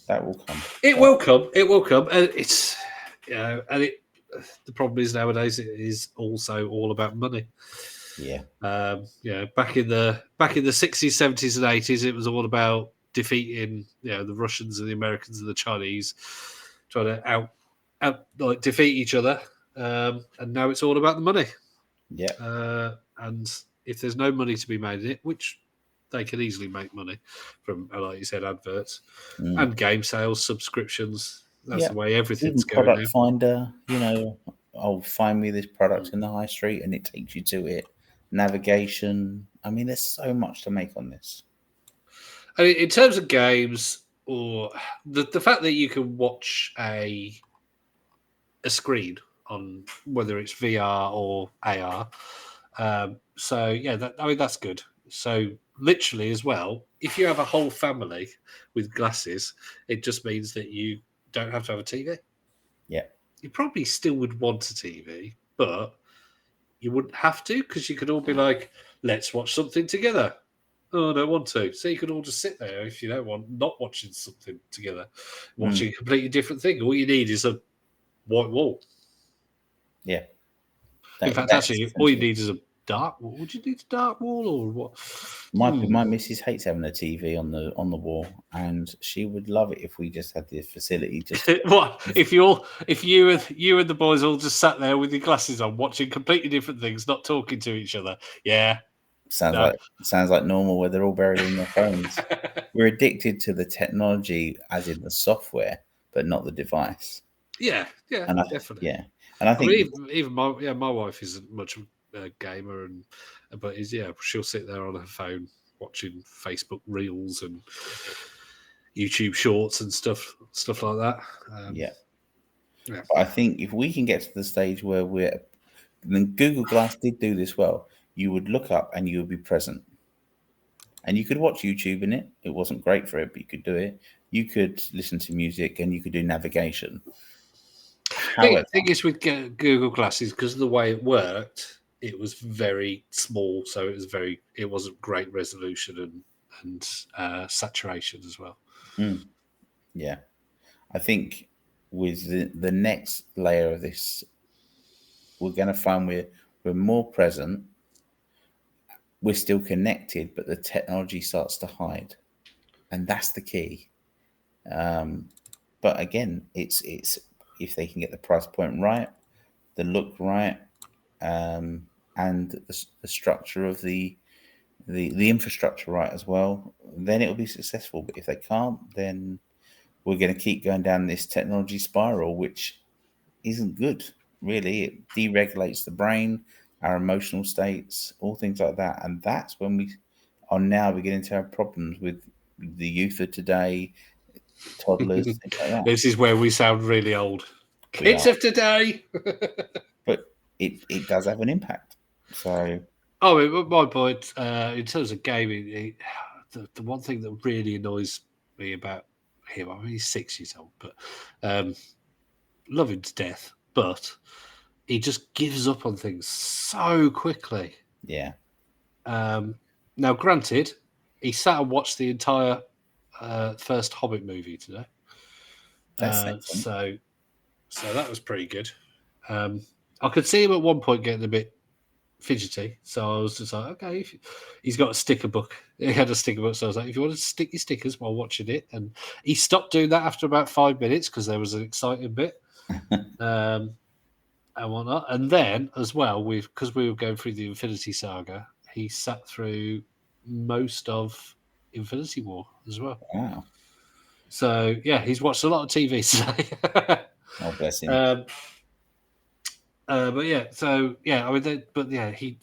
B: That will come.
A: It will come. It will come, and it's and it. The problem is nowadays it is also all about money.
B: Yeah.
A: Back in the 60s, 70s, and 80s, it was all about defeating the Russians and the Americans and the Chinese, trying to out defeat each other. And now it's all about the money.
B: Yeah.
A: And if there's no money to be made in it, which they can easily make money from, like you said, adverts and game sales, subscriptions. That's the way everything's
B: going. Product
A: now.
B: Finder, find me this product in the high street and it takes you to it. Navigation. I mean, there's so much to make on this.
A: I mean, in terms of games, or the fact that you can watch a screen on whether it's VR or AR. That's good. So literally as well, if you have a whole family with glasses, it just means that you don't have to have a TV.
B: Yeah.
A: You probably still would want a TV, but you wouldn't have to because you could all be like, let's watch something together. Oh, I don't want to. So you could all just sit there if you don't want, not watching something together, watching a completely different thing. All you need is a white wall.
B: Yeah.
A: In fact, actually, all you need is a dark wall. Would you need a dark wall or what?
B: My missus hates having a TV on the wall, and she would love it if we just had the facility. Just
A: what if you and the boys all just sat there with your glasses on, watching completely different things, not talking to each other? Yeah,
B: sounds like normal. Where they're all buried in their phones. We're addicted to the technology, as in the software, but not the device.
A: Yeah, definitely.
B: Yeah, and I think
A: even my wife isn't much a gamer, but she'll sit there on her phone watching Facebook Reels and YouTube Shorts and stuff like that.
B: But I think if we can get to the stage where then Google Glass did do this well. You would look up and you would be present. And you could watch YouTube in it. It wasn't great for it, but you could do it. You could listen to music and you could do navigation.
A: The thing is with Google Glasses, because of the way it worked, it was very small, so it wasn't great resolution and saturation as well.
B: Yeah, I think with the next layer of this, we're going to find we're more present, we're still connected, but the technology starts to hide, and that's the key. But again, it's if they can get the price point right, the look right, and the structure of the infrastructure right as well, then it'll be successful. But if they can't, then we're going to keep going down this technology spiral, which isn't good. Really, it deregulates the brain, our emotional states, all things like that, and that's when we are now beginning to have problems with the youth of today, toddlers, things like that.
A: This is where we sound really old.
B: We
A: Kids
B: are.
A: of today.
B: But it does have an impact. So
A: Oh, my point in terms of gaming, the one thing that really annoys me about him, I mean, he's 6 years old, but love him to death, but he just gives up on things so quickly.
B: yeah,
A: Now, granted, he sat and watched the entire first Hobbit movie today,
B: that's excellent.
A: so that was pretty good. I could see him at one point getting a bit fidgety, so I was just like, okay, he's got a sticker book. He had a sticker book, so I was like, if you want to stick your stickers while watching it, and he stopped doing that after about 5 minutes because there was an exciting bit. And whatnot. And then as well, because we were going through the Infinity Saga, he sat through most of Infinity War as well.
B: Wow.
A: So yeah, he's watched a lot of TV today.
B: Oh, bless him.
A: But yeah, so yeah, I mean, but yeah, he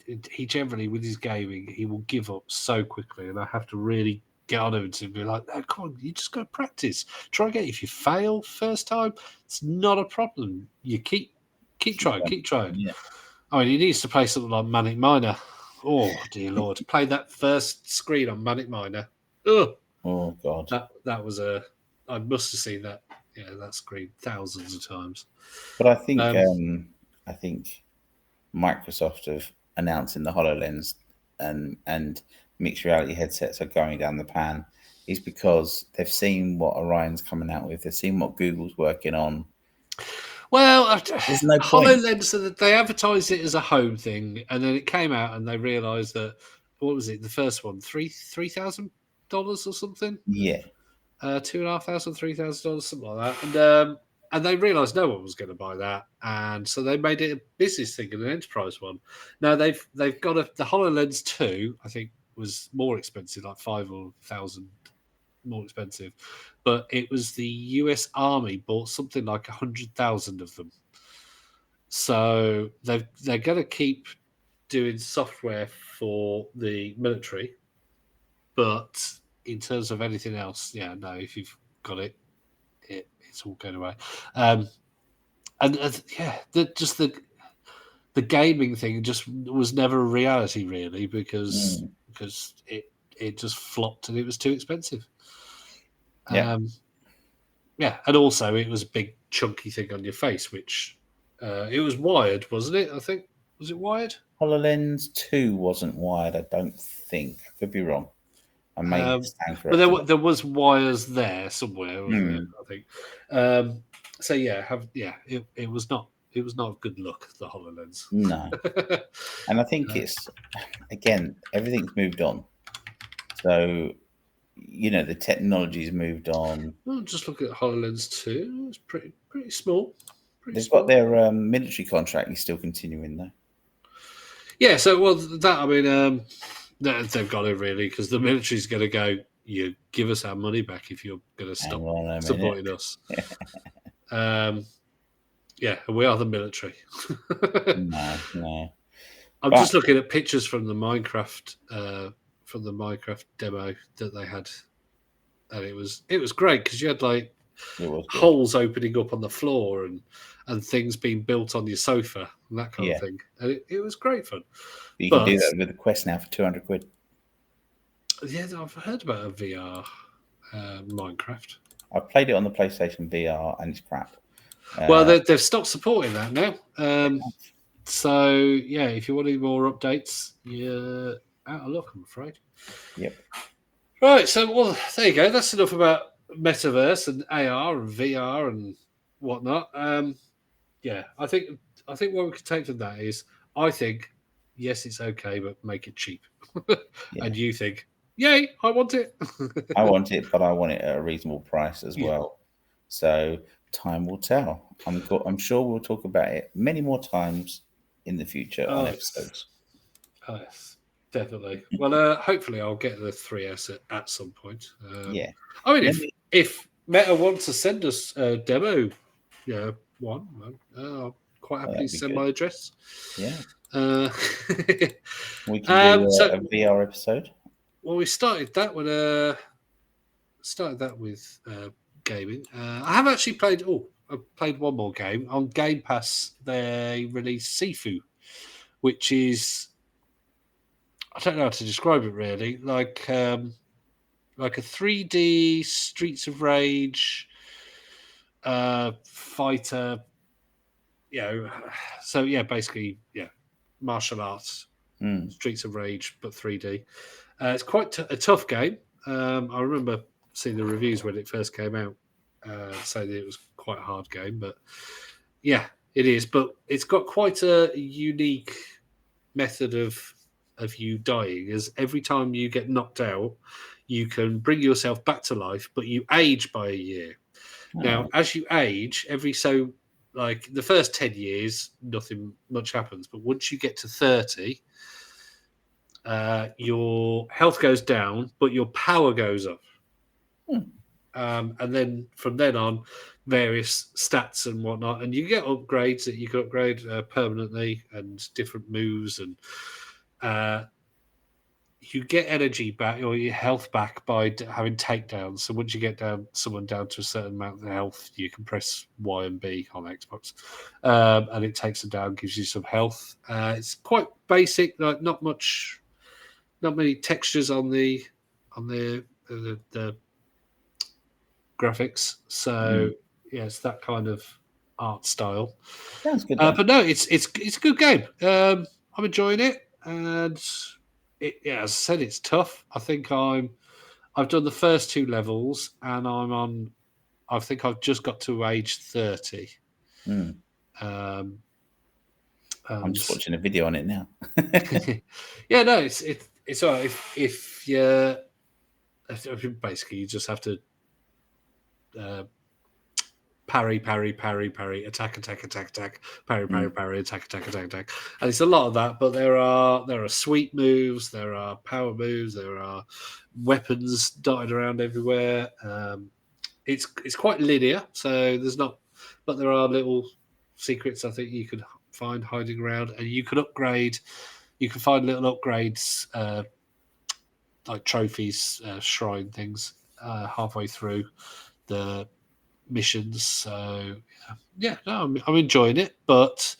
A: generally with his gaming, he will give up so quickly, and I have to really get on him to be like, no, come on, you just got to practice. Try again. If you fail first time, it's not a problem. You keep trying, keep trying.
B: Yeah.
A: I mean, he needs to play something like Manic Miner. Oh dear lord, play that first screen on Manic Miner. Ugh.
B: Oh God.
A: That was I must have seen that. Yeah, that screen thousands of times.
B: But I think Microsoft have announcing the HoloLens and mixed reality headsets are going down the pan is because they've seen what Orion's coming out with. They've seen what Google's working on.
A: Well,
B: There's no point.
A: HoloLens, they advertised it as a home thing, and then it came out, and they realised that what was it? The first one, $3,000 or something.
B: Yeah.
A: $2,500, $3,000, something like that, and they realised no one was going to buy that, and so they made it a business thing and an enterprise one. Now they've got the HoloLens 2, I think, was more expensive, like $5,000 more expensive, but it was the US Army bought something like 100,000 of them. So they're going to keep doing software for the military, but in terms of anything else, yeah, no, if you've got it, it's all going away. And yeah, the gaming thing just was never a reality really because it just flopped and it was too expensive.
B: Yeah.
A: Yeah, and also it was a big chunky thing on your face, which it was wired, wasn't it? I think was it wired?
B: HoloLens 2 wasn't wired, I don't think. I could be wrong. I may stand
A: But
B: corrected.
A: there was wires there somewhere, wasn't it? I think. So yeah, it was not a good look, the HoloLens.
B: No. And I think it's again, everything's moved on. So the technology's moved on.
A: Well, just look at HoloLens 2. It's pretty small.
B: They've got their military contract is still continuing though.
A: Yeah, so well that I mean they've got it really because the military's going to go. You give us our money back if you're going to stop supporting us. Yeah, and we are the military.
B: No.
A: I'm just looking at pictures from the Minecraft demo that they had, and it was great because you had like holes opening up on the floor and things being built on your sofa and that kind of thing, and it was great fun.
B: You can do that with the Quest now for £200.
A: Yeah, I've heard about a VR Minecraft.
B: I played it on the PlayStation VR and it's crap.
A: Well, they've stopped supporting that now. So yeah, if you want any more updates, you're out of luck, I'm afraid.
B: Yep.
A: Right, so well, there you go. That's enough about metaverse and AR and VR and whatnot. Yeah, I think what we could take from that is I think yes, it's okay, but make it cheap.
B: Yeah.
A: And you think, yay, I want it.
B: I want it, but I want it at a reasonable price as
A: Yeah.
B: well. So time will tell. I'm sure we'll talk about it many more times in the future on
A: Oh, yes.
B: episodes.
A: Oh, yes, definitely. Well, hopefully I'll get the 3S at some point.
B: Yeah.
A: I mean,
B: Let
A: if Meta wants to send us a demo, one, I'll quite
B: Oh,
A: happily
B: that'd be
A: send
B: good.
A: my address.
B: Yeah.
A: Uh,
B: We can do
A: so,
B: a VR episode.
A: well, we started that with gaming. I have actually played. Oh, I played one more game on Game Pass. They released Sifu, which is, I don't know how to describe it really. Like a 3D Streets of Rage fighter. So yeah, basically, martial arts,
B: Mm.
A: Streets of Rage, but 3D. It's quite a tough game. I remember seeing the reviews when it first came out, saying that it was quite a hard game, but yeah, it is. But it's got quite a unique method of you dying, as every time you get knocked out, you can bring yourself back to life, but you age by a year. Now,
B: Oh.
A: as you age, like the first 10 years, nothing much happens. But once you get to 30, your health goes down, but your power goes up.
B: Hmm.
A: And then from then on, various stats and whatnot, and you get upgrades that you can upgrade permanently and different moves, and uh, you get energy back or your health back by having takedowns. So once you get someone down to a certain amount of health, you can press Y and B on Xbox, and it takes them down, gives you some health. It's quite basic, like not many textures on the graphics. So
B: Mm.
A: yeah, it's that kind of art style.
B: Sounds good though.
A: But no, it's a good game. I'm enjoying it, and as I said, it's tough. I've done the first two levels, and I'm on. I think I've just got to age 30.
B: Mm.
A: Um,
B: I'm
A: and
B: just watching a video on it now.
A: yeah, no, it's all right. If you basically you just have to uh, parry, parry, parry, parry, attack, attack, attack, attack, parry, parry,
B: Mm.
A: parry, attack, attack, attack, attack. And it's a lot of that, but there are sweep moves, there are power moves, there are weapons dotted around everywhere. It's quite linear, so there's not, but there are little secrets I think you could find hiding around, and you can upgrade. You can find little upgrades, like trophies, shrine things, halfway through the missions. So yeah, no, I'm enjoying it. But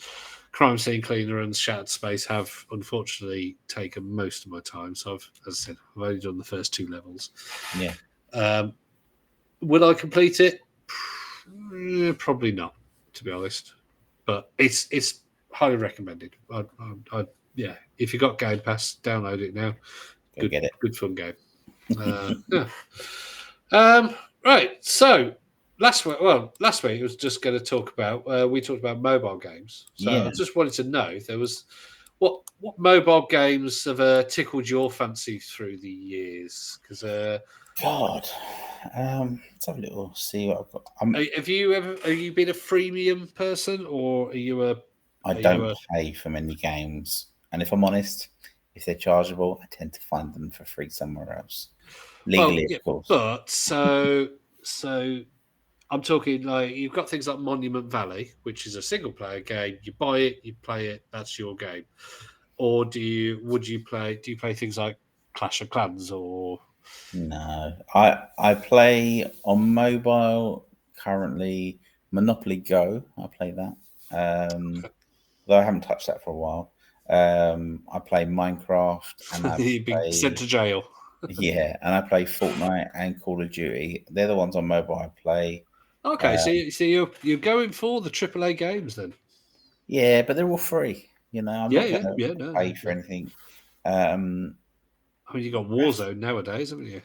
A: Crime Scene Cleaner and Shattered Space have unfortunately taken most of my time. So as I said, I've only done the first two levels.
B: Yeah.
A: Um, will I complete it? Probably not, to be honest. But it's highly recommended. Yeah, if you got Game Pass, download it now.
B: Go get it.
A: Good fun game. Yeah. Right. So last week I was just going to talk about. We talked about mobile games. So I
B: Yeah.
A: just wanted to know if there was what mobile games have tickled your fancy through the years? Because
B: God. Let's have a little see what I've got.
A: have you been a freemium person, or
B: I
A: are you
B: don't
A: a
B: pay for many games, and if I'm honest, if they're chargeable, I tend to find them for free somewhere else,
A: well,
B: legally,
A: yeah,
B: of course.
A: but so I'm talking like you've got things like Monument Valley, which is a single player game. You buy it, you play it, that's your game. Or do you play things like Clash of Clans or
B: No, I play on mobile currently. Monopoly Go, I play that. Though I haven't touched that for a while. I play Minecraft and I
A: you've been sent
B: play
A: to jail?
B: yeah, and I play Fortnite and Call of Duty. They're the ones on mobile I play.
A: Okay,
B: Uh,
A: so you're going for the AAA games then?
B: yeah, but they're all free. You know, I'm
A: Yeah,
B: not
A: yeah,
B: going to
A: yeah. No,
B: pay
A: no,
B: for
A: no.
B: anything. Um,
A: I mean, you got Warzone nowadays, haven't you?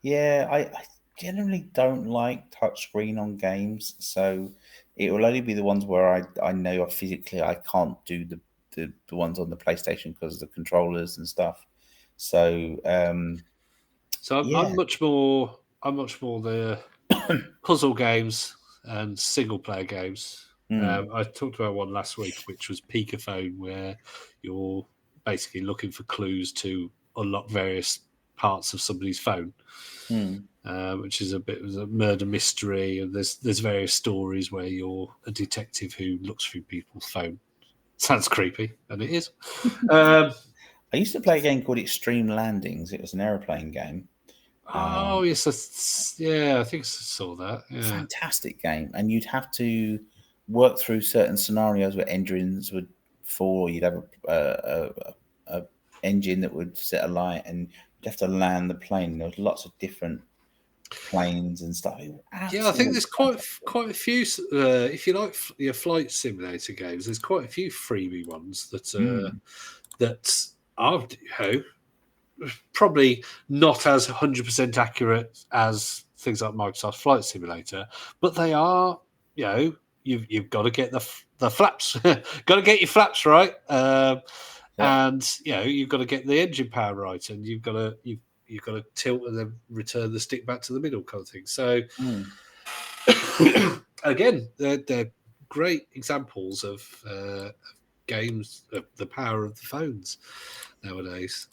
B: yeah, I generally don't like touchscreen on games, so it will only be the ones where I know physically I can't do the the ones on the PlayStation because of the controllers and stuff. So
A: So I'm much more the puzzle games and single player games. I talked about one last week, which was Peekaphone, where you're basically looking for clues to unlock various parts of somebody's phone, which is a bit of a murder mystery. And there's various stories where you're a detective who looks through people's phone. Sounds creepy, and it is.
B: I used to play a game called Extreme Landings. It was an aeroplane game.
A: Oh yes, I think I saw that. Yeah.
B: Fantastic game, and you'd have to work through certain scenarios where engines would fall, or you'd have a engine that would set alight, and you'd have to land the plane. There was lots of different planes and stuff.
A: Yeah, I think there's quite a few. If you like your flight simulator games, there's quite a few freebie ones that are probably not as 100% accurate as things like Microsoft Flight Simulator, but they are. You've got to get the flaps, got to get your flaps right, and you've got to get the engine power right, and you've got to tilt and then return the stick back to the middle, kind of thing. So, again, they're great examples of games, of the power of the phones nowadays.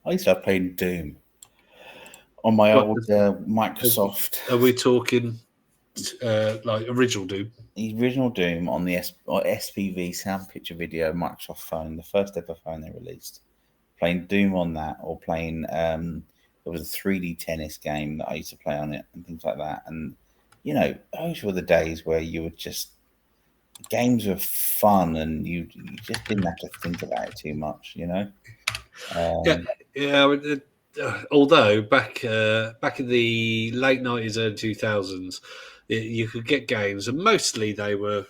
B: I used to have played Doom on my old Microsoft.
A: Are we talking like original Doom?
B: The original Doom on the SPV sound picture video Microsoft phone, the first ever phone they released. Playing Doom on that, or playing there was a 3D tennis game that I used to play on it and things like that. And those were the days where you would just games were fun and you just didn't have to think about it too much,
A: Although back in the late 90s, early 2000s, you could get games, and mostly they were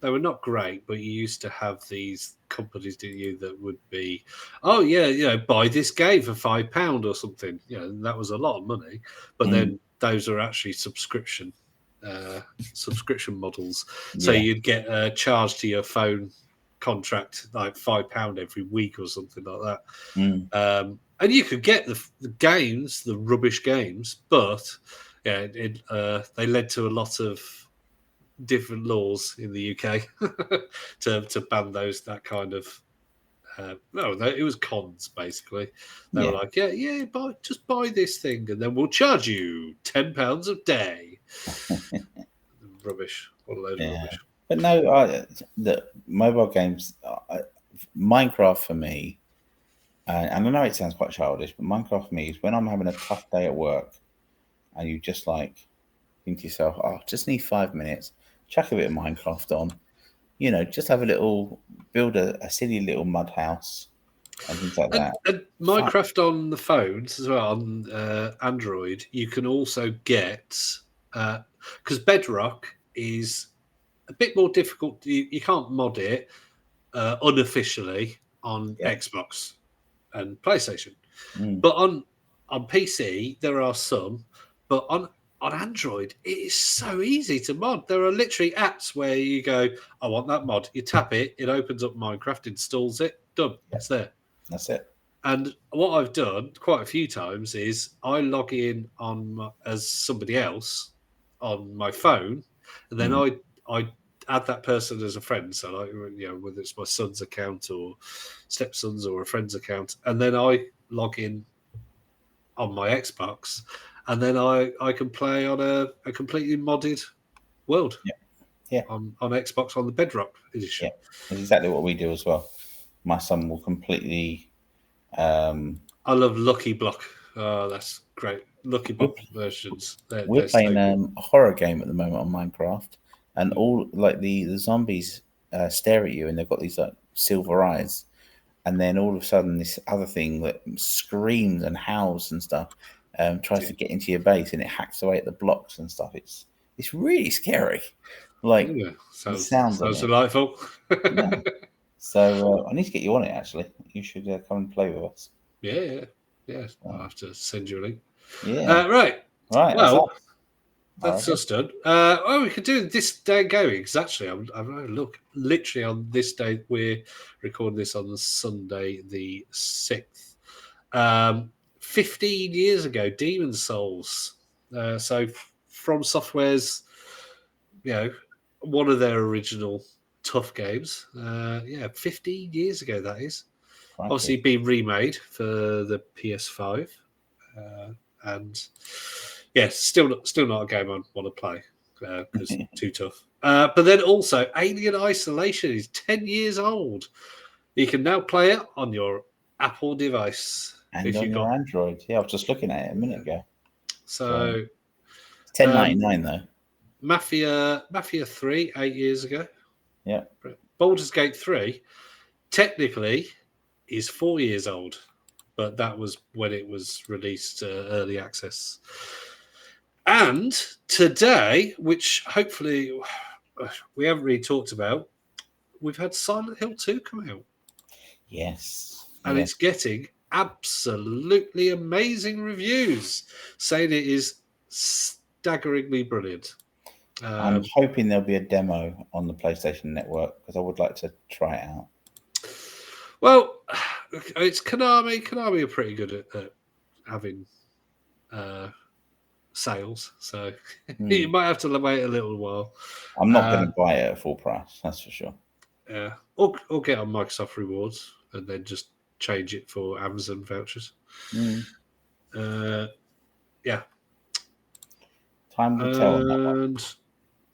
A: not great, but you used to have these companies, didn't you, that would be, buy this game for £5 or something. That was a lot of money, but then those are actually subscription models. So you'd get charged to your phone contract like £5 every week or something like that. And you could get the games, the rubbish games, but they led to a lot of different laws in the UK to ban that kind of. It was cons basically. They were like, just buy this thing, and then we'll charge you £10 a day. Rubbish. What a load of rubbish.
B: But no, the mobile games, Minecraft for me. And I know it sounds quite childish, but Minecraft for me is when I'm having a tough day at work and you just think to yourself, just need 5 minutes, chuck a bit of Minecraft on, just have build a silly little mud house and things like that.
A: And Minecraft on the phones as well, on Android, you can also get, because Bedrock is a bit more difficult. You can't mod it unofficially on Xbox and PlayStation, but on PC there are some, but on Android it is so easy to mod. There are literally apps where you go, I want that mod, you tap it, it opens up Minecraft, installs it, done. It's there.
B: That's it.
A: And what I've done quite a few times is I log in as somebody else on my phone, and then I add that person as a friend. So, whether it's my son's account or stepson's or a friend's account, and then I log in on my Xbox, and then I can play on a completely modded world.
B: Yeah.
A: On Xbox on the Bedrock edition.
B: Yeah, that's exactly what we do as well. My son will completely.
A: I love Lucky Block. Oh, that's great. Lucky Block versions.
B: We're playing a horror game at the moment on Minecraft, and all the zombies stare at you, and they've got these silver eyes, and then all of a sudden this other thing that screams and howls and stuff tries to get into your base, and it hacks away at the blocks and stuff. It's really scary.
A: Sounds delightful.
B: So I need to get you on it. Actually, you should come and play with us.
A: Yeah. I'll have to send you a link.
B: Yeah.
A: Right.
B: Well,
A: That's us done. We could do this day going because actually, I'm look literally on this day. We're recording this on Sunday, the 6th. 15 years ago, Demon Souls. So From Software's, one of their original tough games. 15 years ago that is.
B: Crikey.
A: Obviously, been remade for the PS5, and still not a game I want to play because too tough. But then also, Alien Isolation is 10 years old. You can now play it on your Apple device
B: and on your Android. Yeah, I was just looking at it a minute ago.
A: So
B: it's $10.99 though.
A: Mafia 3, 8 years ago.
B: Yeah.
A: Baldur's Gate 3, technically, is 4 years old, but that was when it was released early access. And today, which hopefully we haven't really talked about, we've had Silent Hill 2 come out.
B: Yes.
A: And it's getting absolutely amazing reviews, saying it is staggeringly brilliant.
B: I'm hoping there'll be a demo on the PlayStation Network because I would like to try it out.
A: Well, it's Konami. Konami are pretty good at having sales, so you might have to wait a little while.
B: I'm not going to buy it at full price, that's for sure.
A: Yeah, or get on Microsoft Rewards and then just change it for Amazon vouchers. Yeah.
B: Time will tell on that one.
A: And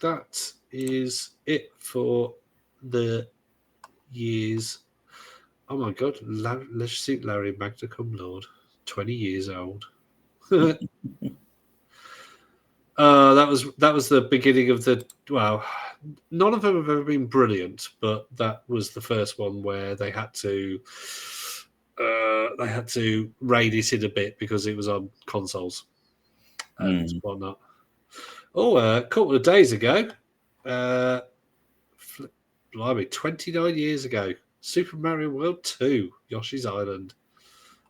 A: that is it for the years. Oh my God! Let's see, Larry Magna Cum Laude, 20 years old. That was the beginning of the. Well, none of them have ever been brilliant, but that was the first one where they had to rein it in a bit because it was on consoles and whatnot. Oh, a couple of days ago, blimey, 29 years ago, Super Mario World 2, Yoshi's Island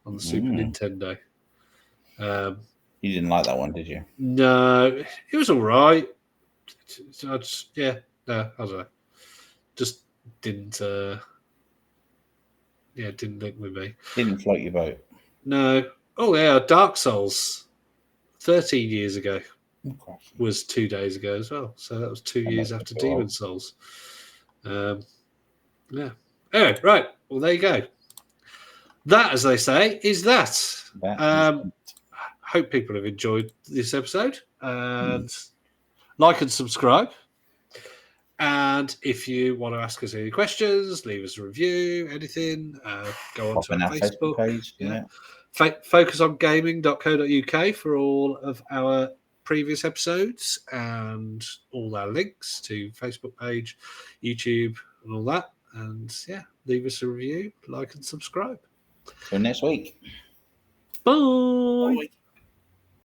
A: on the Super Nintendo.
B: You didn't like that one, did you?
A: No, it was all right. I don't know. Just didn't link with me.
B: Didn't float your boat.
A: No. Oh yeah, Dark Souls 13 years ago was 2 days ago as well. So that was 2 years after Demon Souls. Yeah. Anyway, right. Well, there you go. That, as they say, is that. Hope people have enjoyed this episode. And like and subscribe. And if you want to ask us any questions, leave us a review, anything, go on to our Facebook page. Yeah. Focusongaming.co.uk for all of our previous episodes and all our links to Facebook page, YouTube, and all that. And leave us a review, like and subscribe.
B: Till next week.
A: Bye.